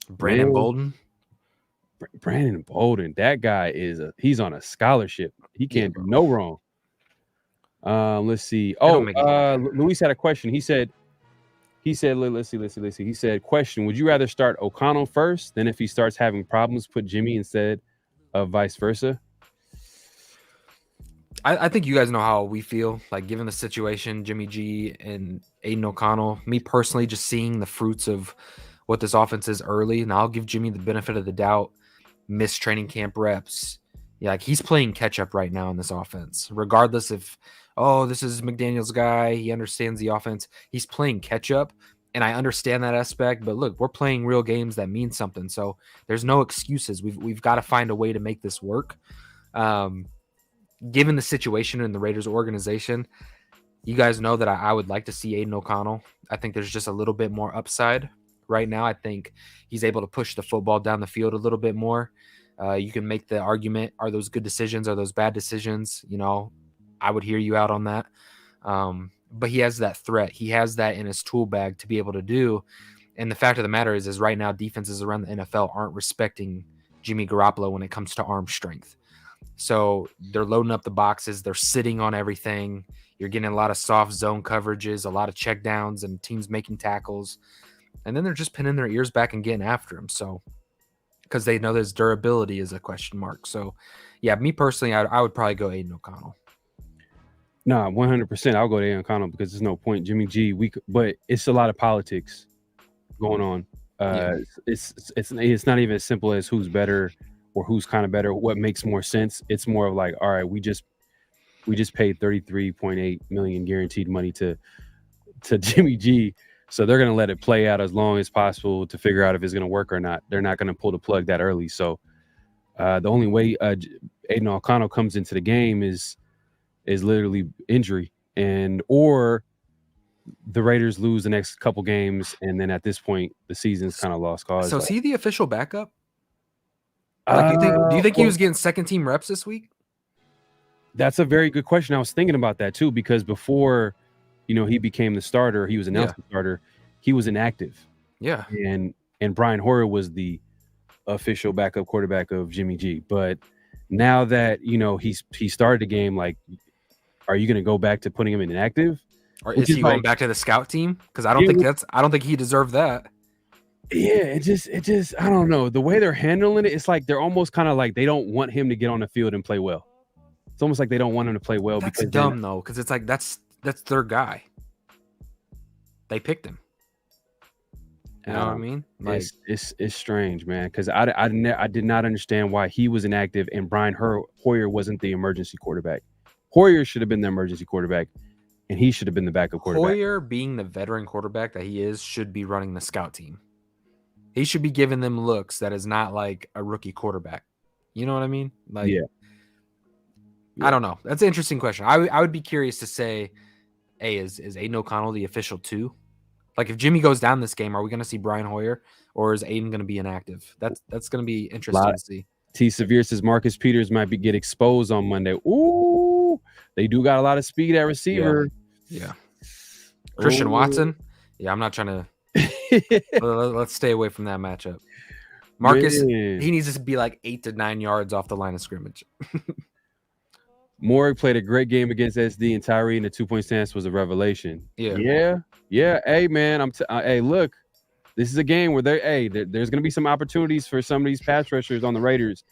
Brandon Bolden. Brandon Bolden, that guy he's on a scholarship. He can't do no wrong. Let's see. Luis had a question. He said, let's see. He said, question, would you rather start O'Connell first, then if he starts having problems, put Jimmy instead of vice versa? I think you guys know how we feel. Like, given the situation, Jimmy G and Aiden O'Connell, me personally, just seeing the fruits of what this offense is early, and I'll give Jimmy the benefit of the doubt. Missed training camp reps. Yeah, like he's playing catch up right now in this offense. Regardless if, this is McDaniel's guy, he understands the offense. He's playing catch up, and I understand that aspect. But look, we're playing real games that mean something. So there's no excuses. We've got to find a way to make this work. Given the situation in the Raiders organization, you guys know that I would like to see Aiden O'Connell. I think there's just a little bit more upside. Right now, I think he's able to push the football down the field a little bit more. You can make the argument, are those good decisions? Are those bad decisions? I would hear you out on that. But he has that threat. He has that in his tool bag to be able to do. And the fact of the matter is right now, defenses around the NFL aren't respecting Jimmy Garoppolo when it comes to arm strength. So they're loading up the boxes. They're sitting on everything. You're getting a lot of soft zone coverages, a lot of checkdowns, and teams making tackles. And then they're just pinning their ears back and getting after him. So, because they know his durability is a question mark. So, yeah, me personally, I would probably go Aiden O'Connell. Nah, 100%. I'll go to Aiden O'Connell because there's no point. Jimmy G, but it's a lot of politics going on. It's not even as simple as who's better or who's kind of better. What makes more sense? It's more of like, all right, we just paid $33.8 million guaranteed money to Jimmy G. So they're going to let it play out as long as possible to figure out if it's going to work or not. They're not going to pull the plug that early. So the only way Aiden O'Connell comes into the game is literally injury, or the Raiders lose the next couple games, and then at this point the season's kind of lost cause. So is he the official backup? Like, do you think he was getting second team reps this week? That's a very good question. I was thinking about that too, because before he became the starter, he was announced the starter, he was inactive. Yeah. And Brian Hoyer was the official backup quarterback of Jimmy G. But now that, he started the game, like, are you going to go back to putting him in inactive? Or is he going back to the scout team? Because I don't think he deserved that. Yeah, it just I don't know. The way they're handling it, it's like they're almost kind of like they don't want him to get on the field and play well. It's almost like they don't want him to play well. That's dumb though, because it's like that's their guy. They picked him. You know what I mean? Like, it's strange, man. Because I did not understand why he was inactive and Brian Hoyer wasn't the emergency quarterback. Hoyer should have been the emergency quarterback, and he should have been the backup quarterback. Hoyer, being the veteran quarterback that he is, should be running the scout team. He should be giving them looks that is not like a rookie quarterback. You know what I mean? Like, yeah. I don't know. That's an interesting question. I would be curious to say, hey, is Aiden O'Connell the official 2? Like, if Jimmy goes down this game, are we going to see Brian Hoyer, or is Aiden going to be inactive? That's going to be interesting to see. T. Severe says Marcus Peters might get exposed on Monday. Ooh, they do got a lot of speed at receiver. Yeah. Christian Watson. Yeah, I'm not trying to. Let's stay away from that matchup. Marcus, he needs to be like 8 to 9 yards off the line of scrimmage. Morg played a great game against SD, and Tyree in the 2-point stance was a revelation. Yeah. Hey, man, hey, look, this is a game where there's going to be some opportunities for some of these pass rushers on the Raiders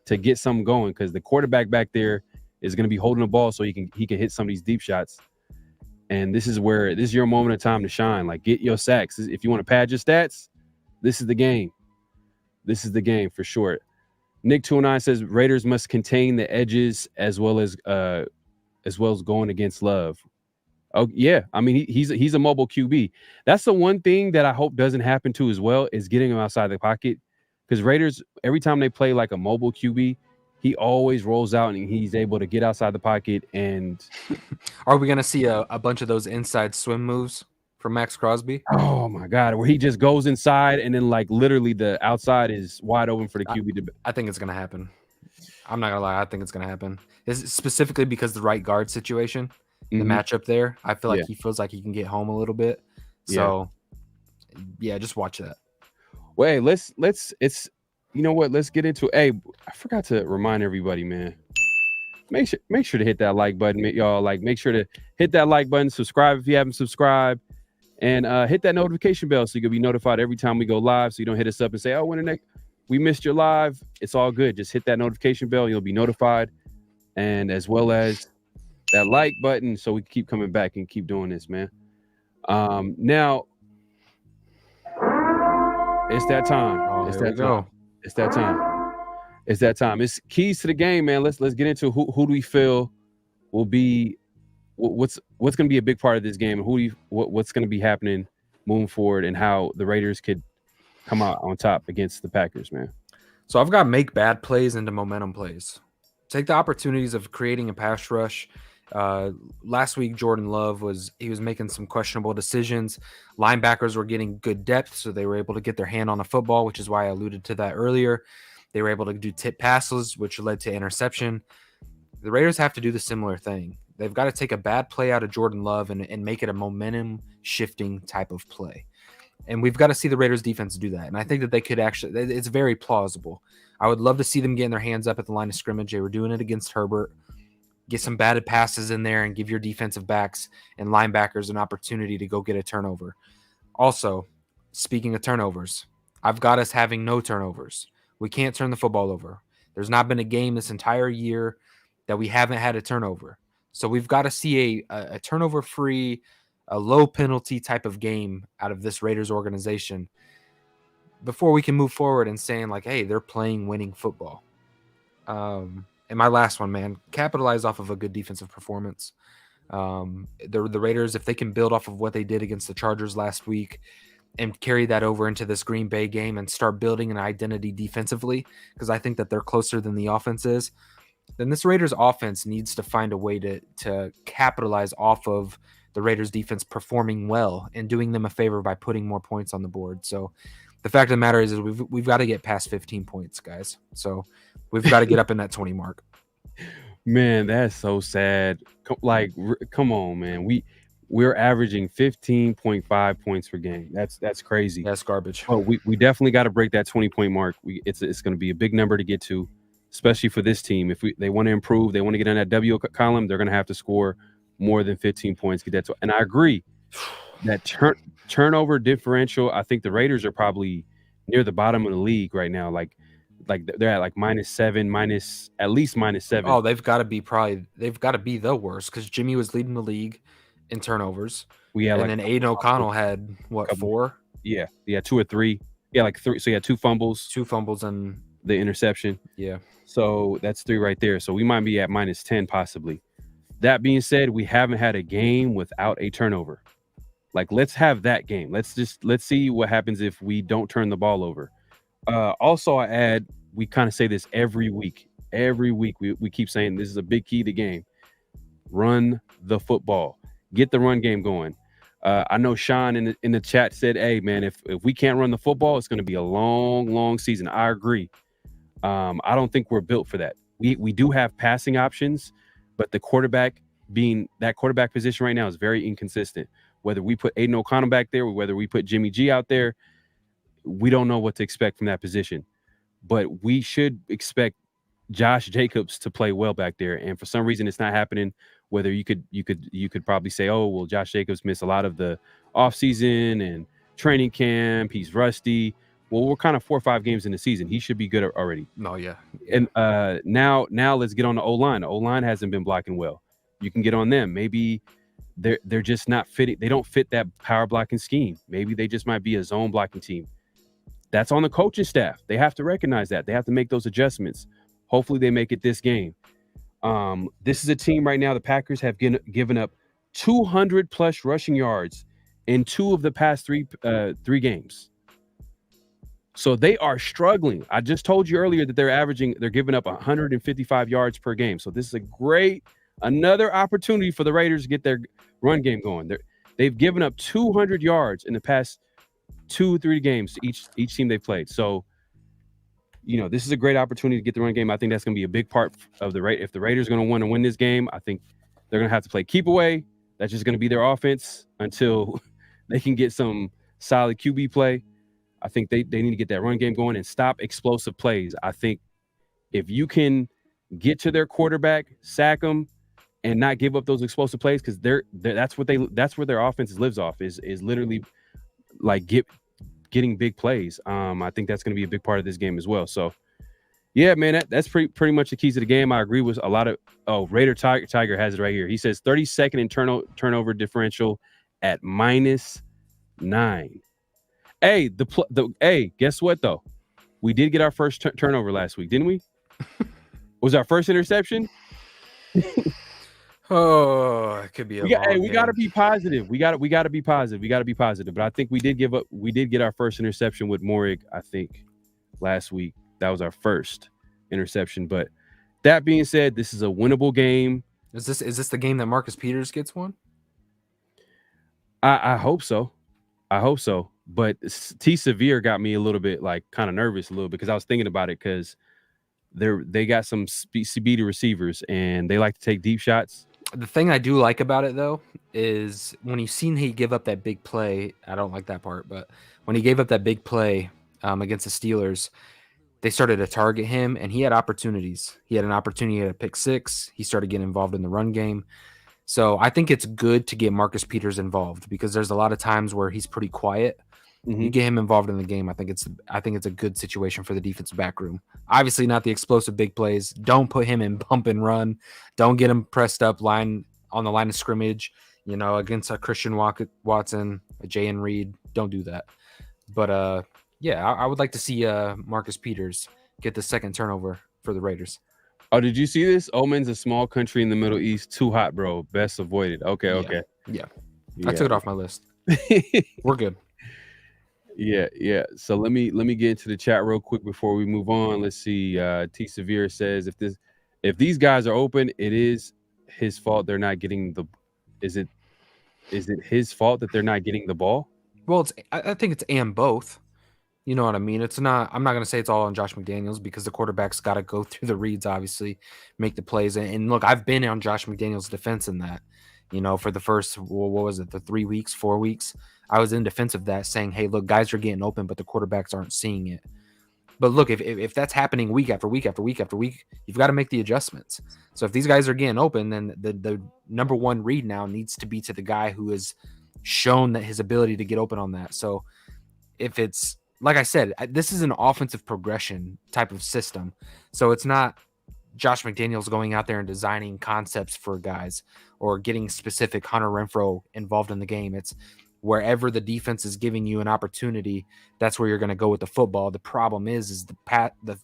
to get something going, because the quarterback back there is going to be holding the ball so he can hit some of these deep shots. And this is your moment of time to shine. Like, get your sacks. If you want to pad your stats, this is the game. This is the game for sure. Nick 209 says Raiders must contain the edges as well as going against Love. Oh yeah, I mean he's a mobile QB. That's the one thing that I hope doesn't happen to as well is getting him outside the pocket, because Raiders every time they play like a mobile QB, he always rolls out and he's able to get outside the pocket. And Are we gonna see a bunch of those inside swim moves from Max Crosby? oh my god, where he just goes inside and then like literally the outside is wide open for the QB to. I think it's gonna happen. I'm not gonna lie, I think it's gonna happen. It's specifically because the right guard situation. The matchup there, I feel like he feels like he can get home a little bit. So, yeah, just watch that. Wait, let's it's you know what? Let's get into. Hey, I forgot to remind everybody, man. Make sure to hit that like button, y'all. Like, make sure to hit that like button, subscribe if you haven't subscribed, and hit that notification bell so you can be notified every time we go live. So you don't hit us up and say, "Oh, when the next we missed your live." It's all good. Just hit that notification bell, you'll be notified, and as well as that like button so we can keep coming back and keep doing this, man. Now it's that time. It's that time. It's that time. It's that time. It's keys to the game, man. Let's get into who do we feel will be what's going to be a big part of this game, and what's going to be happening moving forward, and how the Raiders could come out on top against the Packers, man. So I've got make bad plays into momentum plays. Take the opportunities of creating a pass rush. Last week, Jordan Love was making some questionable decisions. Linebackers were getting good depth, so they were able to get their hand on a football, which is why I alluded to that earlier. They were able to do tip passes, which led to interception. The Raiders have to do the similar thing. They've got to take a bad play out of Jordan Love and make it a momentum shifting type of play. And we've got to see the Raiders defense do that. And I think that they could actually, it's very plausible. I would love to see them getting their hands up at the line of scrimmage. They were doing it against Herbert. Get some batted passes in there and give your defensive backs and linebackers an opportunity to go get a turnover. Also, speaking of turnovers, I've got us having no turnovers. We can't turn the football over. There's not been a game this entire year that we haven't had a turnover. So we've got to see a turnover-free, a low penalty type of game out of this Raiders organization before we can move forward and saying like, hey, they're playing winning football. And my last one, man, capitalize off of a good defensive performance. The Raiders, if they can build off of what they did against the Chargers last week and carry that over into this Green Bay game and start building an identity defensively, because I think that they're closer than the offense is, then this Raiders offense needs to find a way to capitalize off of the Raiders defense performing well and doing them a favor by putting more points on the board. So the fact of the matter is we've got to get past 15 points, guys. So we've got to get up in that 20 mark. Man, that's so sad. Like, come on, man. We're averaging 15.5 points per game. That's crazy. That's garbage. Oh, we definitely got to break that 20-point mark. It's going to be a big number to get to, especially for this team. If they want to improve, they want to get on that W column, they're going to have to score more than 15 points. Get that and I agree that turnover differential. I think the Raiders are probably near the bottom of the league right now. Like they're at like -7, at least -7. Oh, they've got to be the worst because Jimmy was leading the league in turnovers. And then Aiden O'Connell had what, 4? Yeah, 2 or 3. Yeah, like 3. So 2 fumbles, and the interception. Yeah. So that's 3 right there. So we might be at -10 possibly. That being said, we haven't had a game without a turnover. Like, let's have that game. Let's see what happens if we don't turn the ball over. Also, I add, we kind of say this every week. Every week we keep saying this is a big key to the game. Run the football. Get the run game going. I know Sean in the chat said, hey, man, if we can't run the football, it's going to be a long, long season. I agree. I don't think we're built for that. We do have passing options, but the quarterback position right now is very inconsistent. Whether we put Aiden O'Connell back there or whether we put Jimmy G out there, we don't know what to expect from that position. But we should expect Josh Jacobs to play well back there. And for some reason, it's not happening. Whether you could probably say, oh, well, Josh Jacobs missed a lot of the offseason and training camp. He's rusty. Well, we're kind of 4 or 5 games in the season. He should be good already. No, yeah. And now let's get on the O-line. The O-line hasn't been blocking well. You can get on them. Maybe they're just not fitting. They don't fit that power blocking scheme. Maybe they just might be a zone blocking team. That's on the coaching staff. They have to recognize that. They have to make those adjustments. Hopefully they make it this game. This is a team right now. The Packers have given up 200 plus rushing yards in 2 of the past 3 games. So they are struggling. I just told you earlier that they're giving up 155 yards per game. So this is another opportunity for the Raiders to get their run game going. They've given up 200 yards in the past 2-3 games to each team they've played. So, this is a great opportunity to get the run game. I think that's going to be a big part of if the Raiders are going to want to win this game. I think they're going to have to play keep away. That's just going to be their offense until they can get some solid QB play. I think they need to get that run game going and stop explosive plays. I think if you can get to their quarterback, sack them, and not give up those explosive plays, because that's where their offense lives off is literally like getting big plays. I think that's going to be a big part of this game as well. So, yeah, man, that's pretty much the keys to the game. I agree with a lot of. Raider Tiger has it right here. He says 32nd in turnover differential at -9. Hey, guess what though? We did get our first turnover last week, didn't we? Was our first interception? Oh, it could be we got to be positive. We got to be positive. We got to be positive. But I think we did get our first interception with Morig, I think, last week. That was our first interception. But that being said, this is a winnable game. Is this the game that Marcus Peters gets one? I hope so. But T Severe got me a little bit kind of nervous because I was thinking about it because they got some speedy receivers and they like to take deep shots. The thing I do like about it though is when you've seen he give up that big play. I don't like that part, but when he gave up that big play against the Steelers, they started to target him and he had opportunities. He had an opportunity at a pick 6. He started getting involved in the run game. So I think it's good to get Marcus Peters involved because there's a lot of times where he's pretty quiet. Mm-hmm. You get him involved in the game. I think it's a good situation for the defensive back room. Obviously not the explosive big plays. Don't put him in bump and run. Don't get him pressed up on the line of scrimmage, against a Christian Watson, a J.N. Reed. Don't do that. But I would like to see Marcus Peters get the second turnover for the Raiders. Oh, did you see this? Oman's a small country in the Middle East. Too hot, bro. Best avoided. Okay. Yeah. I took it off my list. We're good. Yeah. So let me get into the chat real quick before we move on. Let's see. T Severe says if these guys are open, it is his fault they're not getting the. Is it his fault that they're not getting the ball? Well, I think it's and both. You know what I mean? It's not. I'm not going to say it's all on Josh McDaniels because the quarterback's got to go through the reads, obviously, make the plays. And look, I've been on Josh McDaniels' defense in that. For the first, what was it, the 3 weeks, 4 weeks, I was in defense of that, saying, "Hey, look, guys are getting open, but the quarterbacks aren't seeing it." But look, if that's happening week after week after week after week, you've got to make the adjustments. So if these guys are getting open, then the number one read now needs to be to the guy who has shown that his ability to get open on that. So if it's like I said, this is an offensive progression type of system. So it's not Josh McDaniels going out there and designing concepts for guys or getting specific Hunter Renfrow involved in the game. It's wherever the defense is giving you an opportunity, that's where you're going to go with the football. The problem is the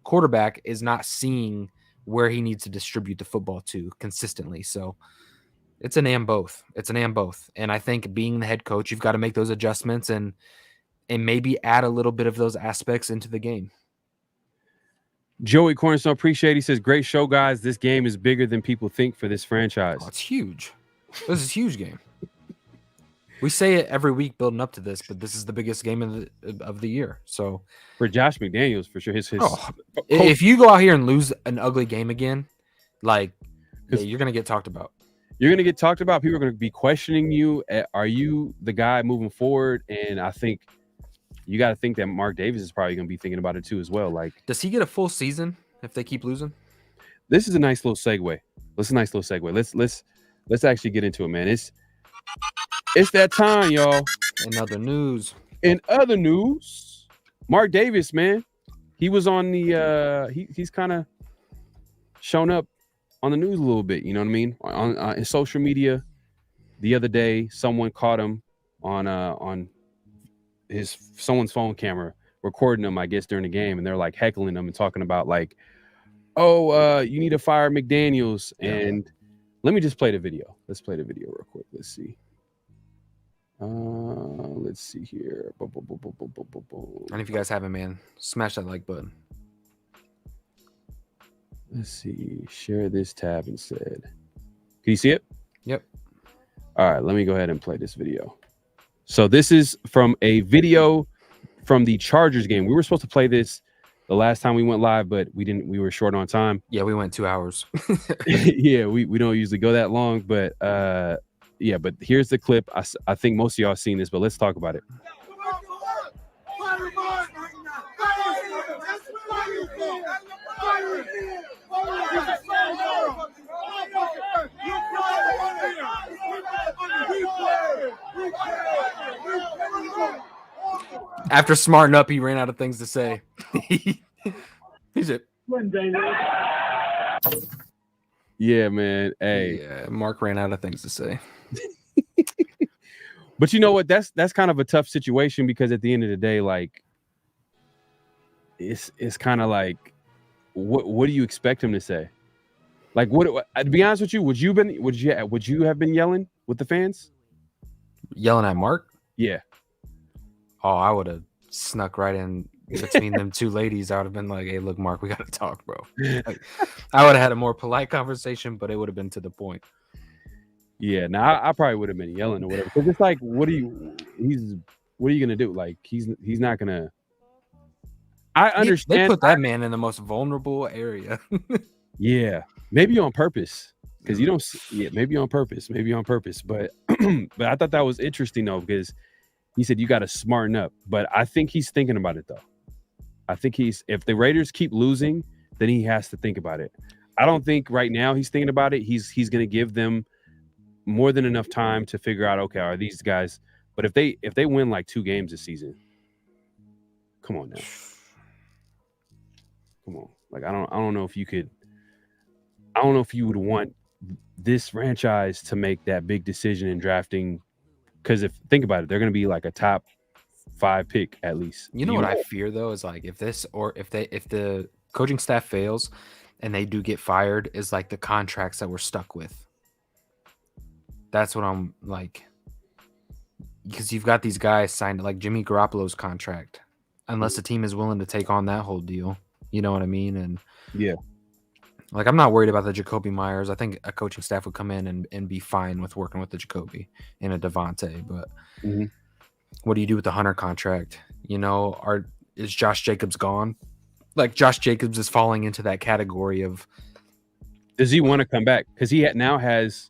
quarterback is not seeing where he needs to distribute the football to consistently. So it's an and both. And I think being the head coach, you've got to make those adjustments and maybe add a little bit of those aspects into the game. Joey Cornerstone, appreciate it. He says, great show, guys. This game is bigger than people think for this franchise. Oh, it's huge. This is a huge game. We say it every week building up to this, but this is the biggest game of the year. So for Josh McDaniels, for sure. If you go out here and lose an ugly game again, you're going to get talked about. You're going to get talked about. People are going to be questioning you. Are you the guy moving forward? And I think you got to think that Mark Davis is probably going to be thinking about it too as well. Does he get a full season if they keep losing? This is a nice little segue. Let's actually get into it, man. It's that time, y'all. In other news, Mark Davis, man, he was on the he's kind of shown up on the news a little bit. You know what I mean? On social media, the other day, someone caught him on someone's phone camera recording him, I guess, during the game, and they're like heckling him and talking about you need to fire McDaniels, and Let me just play the video. Let's play the video real quick. Let's see. Let's see here. And if you guys haven't, man, smash that like button. Let's see. Share this tab instead. Can you see it? Yep. All right, let me go ahead and play this video. So this is from a video from the Chargers game. We were supposed to play this the last time we went live, but we didn't. We were short on time. Yeah, we went 2 hours. Yeah, we don't usually go that long, but yeah, but here's the clip. I think most of y'all seen this, but let's talk about it. After smarting up, he ran out of things to say. He's it. Yeah, man. Hey, Yeah, Mark ran out of things to say. but you know what? That's kind of a tough situation because at the end of the day, like, it's kind of like, what do you expect him to say? Like, what? To be honest with you, would you have been yelling with the fans? Yelling at Mark? Yeah. Oh, I would have snuck right in between them two ladies. I would have been like, "Hey, look, Mark, we got to talk, bro." Like, I would have had a more polite conversation, but it would have been to the point. Yeah, now I probably would have been yelling or whatever. Because it's like, what are you gonna do? Like, he's not gonna. I understand. They put that man in the most vulnerable area. Yeah, maybe on purpose. Because you don't. Yeah, maybe on purpose. But but I thought that was interesting though, because he said you got to smarten up. But I think he's thinking about it though. I think if the Raiders keep losing, then he has to think about it. I don't think right now he's thinking about it. He's going to give them more than enough time to figure out, okay, are these guys? But if they win like 2 games this season, come on now, come on. Like I don't know if you could. I don't know if you would want this franchise to make that big decision in drafting. Because think about it, they're going to be like a top 5 pick at least. You know what I fear though is like if the coaching staff fails and they do get fired, is like the contracts that we're stuck with. That's what I'm like, because you've got these guys signed like Jimmy Garoppolo's contract, unless the team is willing to take on that whole deal. You know what I mean? And yeah, like I'm not worried about the Jacoby Myers. I think a coaching staff would come in and be fine with working with the Jacoby and a Devontae. But what do you do with the Hunter contract? You know, is Josh Jacobs gone? Like Josh Jacobs is falling into that category of. Does he want to come back? Because he now has.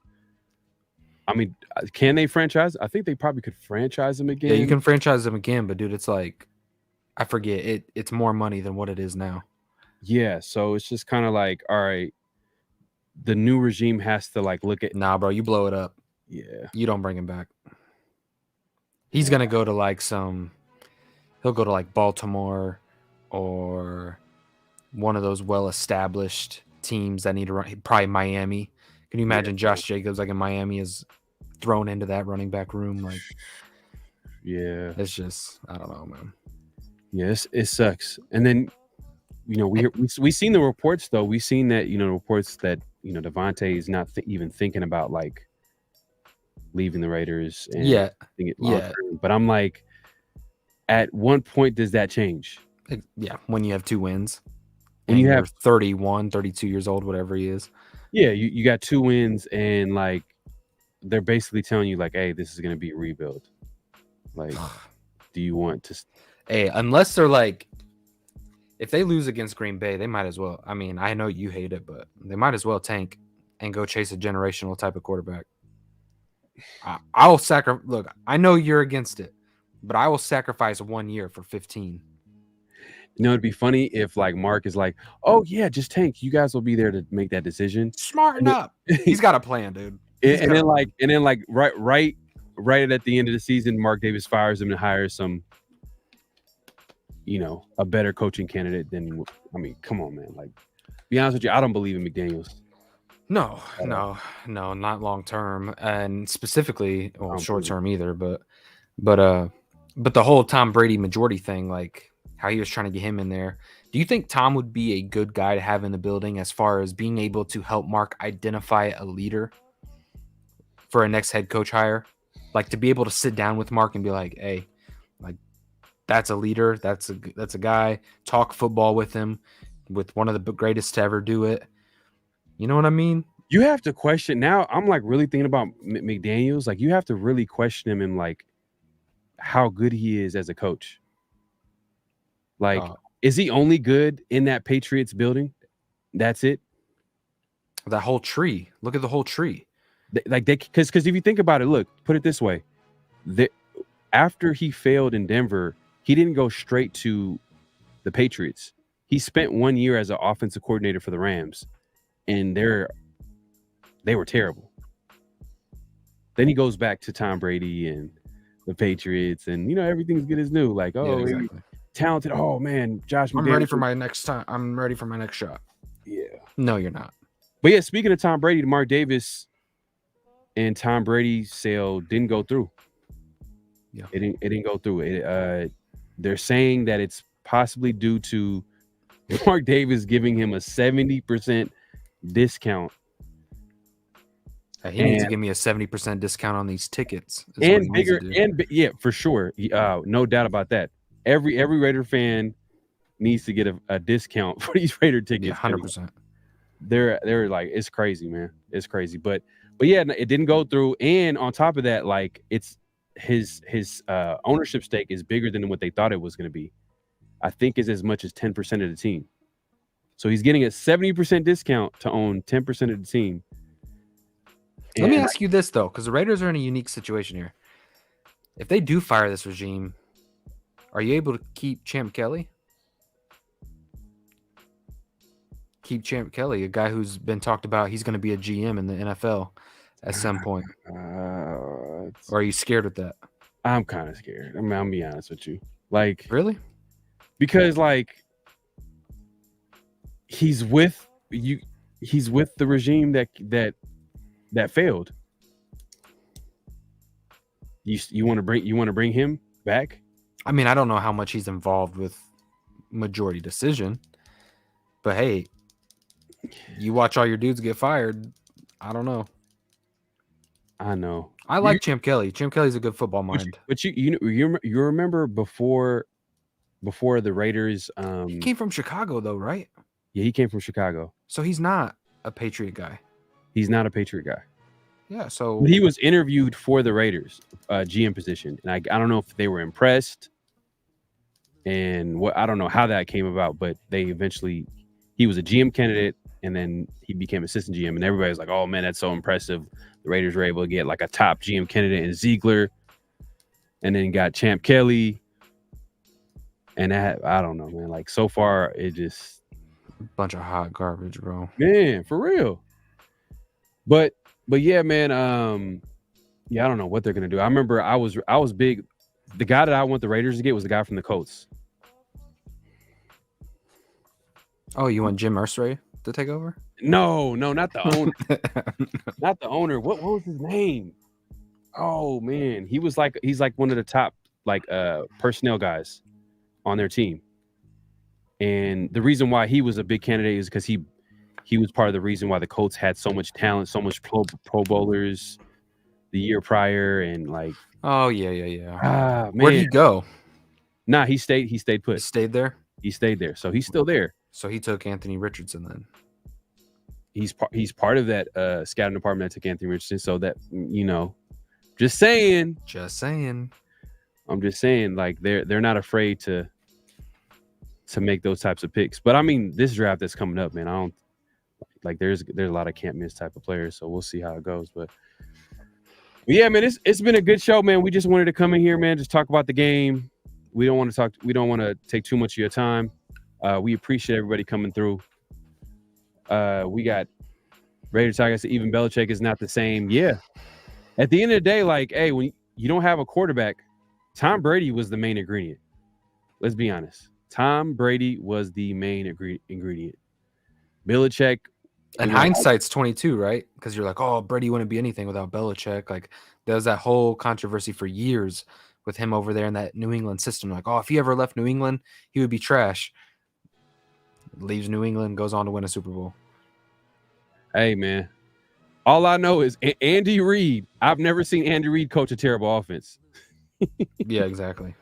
I mean, can they franchise? I think they probably could franchise him again. Yeah, you can franchise him again, but dude, it's like, I forget it. It's more money than what it is now. Yeah, so it's just kind of like, all right, the new regime has to like look at. Nah, bro, you blow it up. Yeah, you don't bring him back. He's gonna go to like he'll go to like Baltimore or one of those well-established teams that need to run. Probably Miami. Can you imagine Josh Jacobs like in Miami is thrown into that running back room? Like, yeah, it's just, I don't know, man. Yes, it sucks. And then, you know, we seen the reports though. We seen that, you know, reports that, you know, Devontae is not even thinking about like leaving the Raiders. And yeah. But I'm like, at one point does that change? Yeah, when you have 2 wins. When you have 31, 32 years old, whatever he is. Yeah, you got 2 wins and like they're basically telling you like, hey, this is gonna be a rebuild. Like, do you want to? Hey, unless they're like, if they lose against Green Bay, they might as well. I mean, I know you hate it, but they might as well tank and go chase a generational type of quarterback. I'll sacrifice. Look, I know you're against it, but I will sacrifice 1 year for 15. You know, it'd be funny if like Mark is like, "Oh yeah, just tank. You guys will be there to make that decision." Smarten up. He's got a plan, dude. And then right at the end of the season, Mark Davis fires him and hires some, you know, a better coaching candidate than. I mean, come on, man. Like, be honest with you, I don't believe in McDaniels. No, not long term, and specifically, well, short term either. But the whole Tom Brady majority thing, like. how he was trying to get him in there. Do you think Tom would be a good guy to have in the building as far as being able to help Mark identify a leader for a next head coach hire? Like to be able to sit down with Mark and be like, hey, like that's a leader. That's a guy. Talk football with him, with one of the greatest to ever do it. You know what I mean? You have to question now. I'm like really thinking about McDaniels. Like you have to really question him and like how good he is as a coach. Like, is he only good in that Patriots building? That's it. That whole tree. Look at the whole tree. Because if you think about it, look, put it this way: after he failed in Denver, he didn't go straight to the Patriots. He spent 1 year as an offensive coordinator for the Rams, and they were terrible. Then he goes back to Tom Brady and the Patriots, and everything's good as new. Like, oh, exactly. Talented. Oh man, Josh. I'm ready for my next time. I'm ready for my next shot. Yeah. No, you're not. But yeah, speaking of Tom Brady, Mark Davis and Tom Brady sale didn't go through. Yeah, it didn't go through. They're saying that it's possibly due to Mark Davis giving him a 70% discount. He needs to give me a 70% discount on these tickets. And bigger, yeah, for sure. No doubt about that. Every Raider fan needs to get a discount for these Raider tickets. Yeah, 100%. They're like, it's crazy, man. It's crazy. But yeah, it didn't go through. And on top of that, like it's his ownership stake is bigger than what they thought it was going to be. I think it's as much as 10% of the team. So he's getting a 70% discount to own 10% of the team. Let me ask you this, though, because the Raiders are in a unique situation here. If they do fire this regime, are you able to keep Champ Kelly? Keep Champ Kelly, a guy who's been talked about. He's going to be a GM in the NFL at some point. Or are you scared with that? I'm kind of scared. I mean, I'll be honest with you. Like, really? Because like he's with you. He's with the regime that failed. You want to bring him back? I mean, I don't know how much he's involved with majority decision, but hey, you watch all your dudes get fired. I don't know. I know. I like Champ Kelly. Champ Kelly's a good football mind. But you remember before the Raiders. He came from Chicago though, right? Yeah, he came from Chicago. So he's not a Patriot guy. He's not a Patriot guy. Yeah, so he was interviewed for the Raiders GM position, and I don't know if they were impressed, and I don't know how that came about, but he was a GM candidate, and then he became assistant GM, and everybody was like, "Oh man, that's so impressive." The Raiders were able to get like a top GM candidate in Ziegler, and then got Champ Kelly, and that I don't know, man. Like so far, it just bunch of hot garbage, bro. Man, for real. But yeah, man. Yeah, I don't know what they're gonna do. I remember I was big. The guy that I want the Raiders to get was the guy from the Colts. Oh, you want Jim Irsay to take over? No, not the owner. Not the owner. What was his name? Oh man, he's like one of the top personnel guys on their team. And the reason why he was a big candidate is because he was part of the reason why the Colts had so much talent, so much pro bowlers the year prior, and like. Oh yeah. Man. Where'd he go? Nah, he stayed put. He stayed there. He stayed there, so he's still there. So he took Anthony Richardson then. He's part of that scouting department that took Anthony Richardson. So that just saying. I'm just saying, like they're not afraid to make those types of picks. But I mean, this draft that's coming up, man, I don't like. There's a lot of can't miss type of players, so we'll see how it goes. But yeah, man, it's been a good show, man. We just wanted to come in here, man, just talk about the game. We don't want to take too much of your time. We appreciate everybody coming through. We got Raiders talking. Even Belichick is not the same. Yeah. At the end of the day, like, hey, when you don't have a quarterback, Tom Brady was the main ingredient. Let's be honest. Tom Brady was the main ingredient. Belichick. And hindsight's 22, right? Because you're like, oh, Brady wouldn't be anything without Belichick. Like, there was that whole controversy for years with him over there in that New England system. Like, oh, if he ever left New England, he would be trash. Leaves New England, goes on to win a Super Bowl. Hey, man. All I know is Andy Reid. I've never seen Andy Reid coach a terrible offense. Yeah, exactly.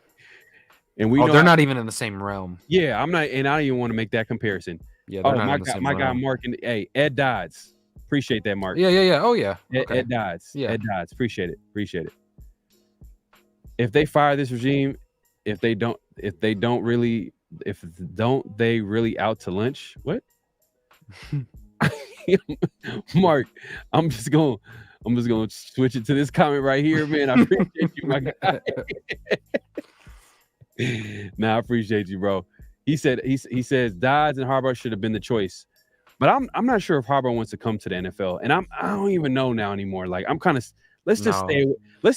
And we know they're not even in the same realm. Yeah, I'm not, and I don't even want to make that comparison. Yeah, they're not in the same my guy realm. Mark and Ed Dodds. Appreciate that, Mark. Yeah. Oh yeah. Okay. Ed Dodds. Yeah. Ed Dodds. Appreciate it. If they fire this regime, if they don't really out to lunch? What? Mark, I'm just gonna switch it to this comment right here, man. I appreciate you, my guy. Nah, I appreciate you, bro. He says Dodds and Harbaugh should have been the choice, but I'm not sure if Harbaugh wants to come to the NFL, and I don't even know now anymore. Like I'm kind of let's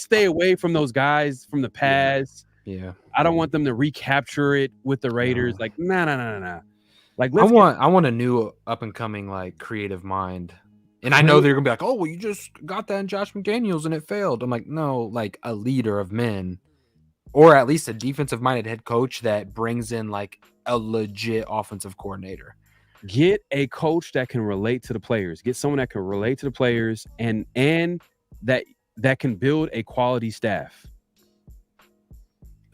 stay away from those guys from the past. Yeah. I don't want them to recapture it with the Raiders. Like nah. Like I want a new up and coming like creative mind. And I know they're gonna be like, oh well, you just got that in Josh McDaniels and it failed. I'm like, no, like a leader of men, or at least a defensive minded head coach that brings in like a legit offensive coordinator. Get a coach that can relate to the players. Get someone that can relate to the players and that can build a quality staff.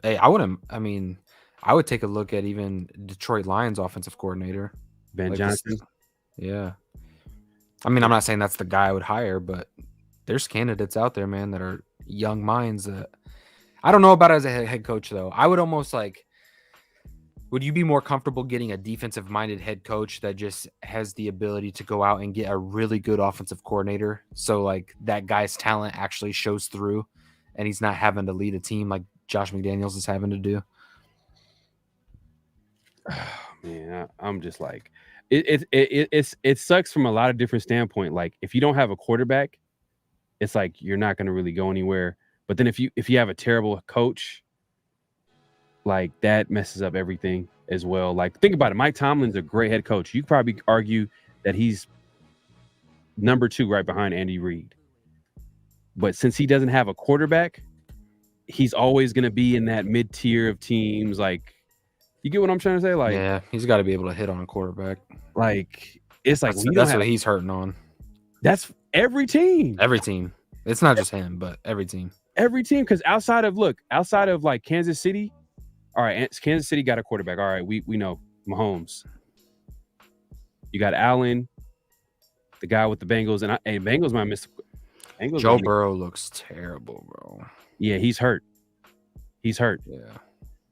Hey, I would take a look at even Detroit Lions offensive coordinator. Ben Johnson. Yeah. I mean, I'm not saying that's the guy I would hire, but there's candidates out there, man, that are young minds that I don't know about as a head coach, though. I would almost would you be more comfortable getting a defensive minded head coach that just has the ability to go out and get a really good offensive coordinator? So like that guy's talent actually shows through and he's not having to lead a team like Josh McDaniels is having to do. Man, I'm just like it sucks from a lot of different standpoint. Like if you don't have a quarterback, it's like you're not going to really go anywhere. But then if you have a terrible coach, like that messes up everything as well. Like think about it. Mike Tomlin's a great head coach. You could probably argue that he's number 2 right behind Andy Reid. But since he doesn't have a quarterback, he's always going to be in that mid tier of teams. Like, you get what I'm trying to say? Like, yeah, he's got to be able to hit on a quarterback. Like, it's like that's what he's hurting on. That's every team. Every team. It's not just him, but every team. Every team, because outside of like Kansas City, all right, Kansas City got a quarterback. All right, we know Mahomes. You got Allen, the guy with the Bengals, and Bengals might miss. Joe Burrow looks terrible, bro. Yeah, he's hurt. Yeah,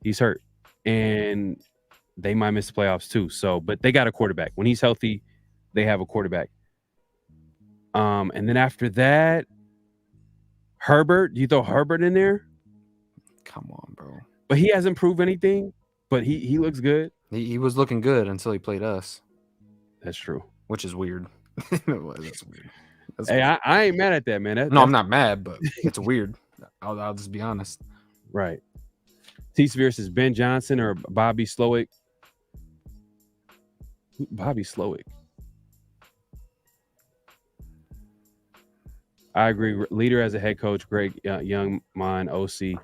he's hurt, and they might miss the playoffs too. So, but they got a quarterback. When he's healthy, they have a quarterback. And then after that, Herbert. Do you throw Herbert in there? Come on, bro. But he hasn't proved anything. But he looks good. He was looking good until he played us. That's true. Which is weird. That's weird. Hey, I ain't mad at that, man. No, I'm not mad, but it's weird. I'll just be honest. Right. Tease versus Ben Johnson or Bobby Slowick. Bobby Slowick. I agree. Leader as a head coach, great young mind, OC.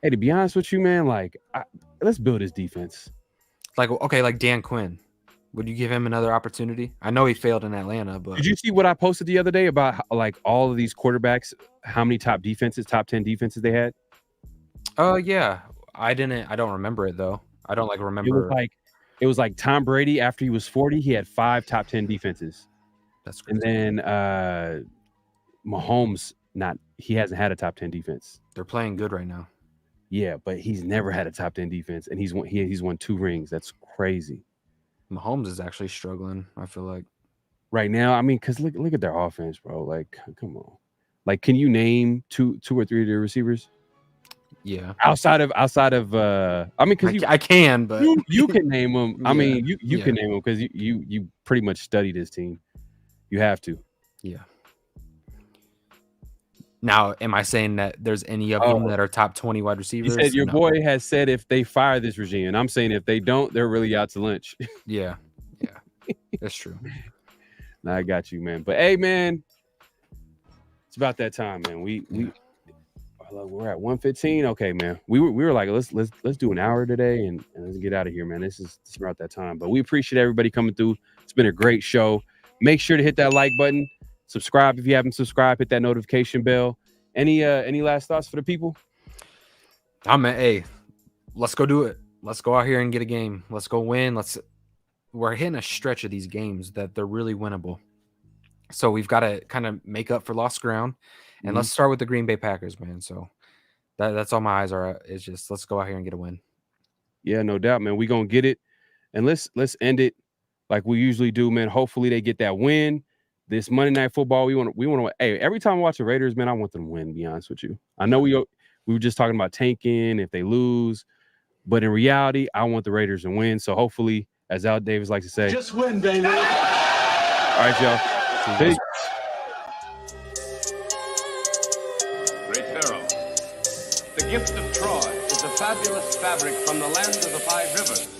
Hey, to be honest with you, man, like let's build his defense. Like, okay, like Dan Quinn. Would you give him another opportunity? I know he failed in Atlanta, but did you see what I posted the other day about like all of these quarterbacks, how many top 10 defenses they had? Yeah. I don't remember it though. I don't remember. It was like Tom Brady after he was 40, he had 5 top 10 defenses. That's crazy. And then Mahomes, he hasn't had a top 10 defense. They're playing good right now. Yeah, but he's never had a top 10 defense, and he's won 2 rings. That's crazy. Mahomes is actually struggling, I feel like. Right now, I mean, because look at their offense, bro. Like, come on. Like, can you name two or three of their receivers? Yeah. Outside of I mean, because I can, but you can name them. Yeah. I mean, you can name them because you pretty much study this team. You have to. Yeah. Now, am I saying that there's any of them that are top 20 wide receivers? He said your boy has said if they fire this regime, and I'm saying if they don't, they're really out to lunch. Yeah. That's true. Nah, I got you, man. But hey, man, it's about that time, man. We look, we're at 1:15. Okay, man. We were like, let's do an hour today and let's get out of here, man. This is about that time. But we appreciate everybody coming through. It's been a great show. Make sure to hit that like button. Subscribe if you haven't subscribed. Hit that notification bell. Any last thoughts for the people? Hey, let's go do it. Let's go out here and get a game. Let's go win. We're hitting a stretch of these games that they're really winnable. So we've got to kind of make up for lost ground. And let's start with the Green Bay Packers, man. So that's all my eyes are at. It's just let's go out here and get a win. Yeah, no doubt, man. We're going to get it. And let's end it like we usually do, man. Hopefully they get that win. This Monday Night Football, we want to. Hey, every time I watch the Raiders, man, I want them to win. To be honest with you, I know we were just talking about tanking if they lose, but in reality, I want the Raiders to win. So hopefully, as Al Davis likes to say, Just win, baby. All right, y'all. Peace. Great Pharaoh. The gift of Troy is a fabulous fabric from the land of the 5 rivers.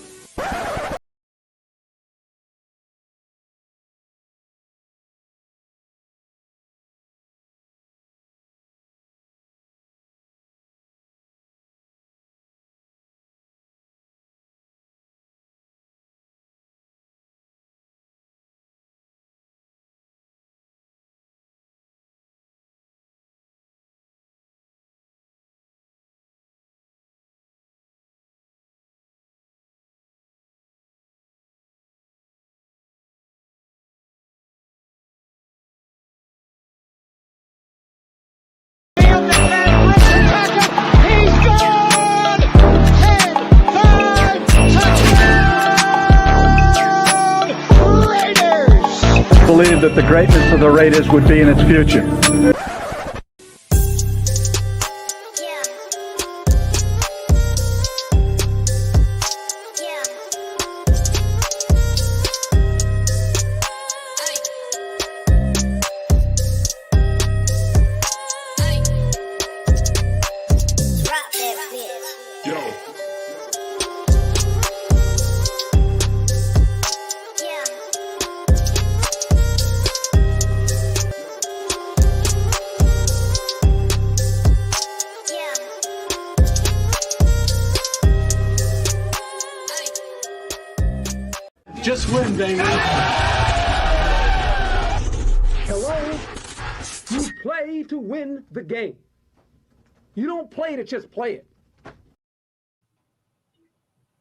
Believe that the greatness of the Raiders would be in its future. Just win, baby. Hello? You play to win the game. You don't play to just play it.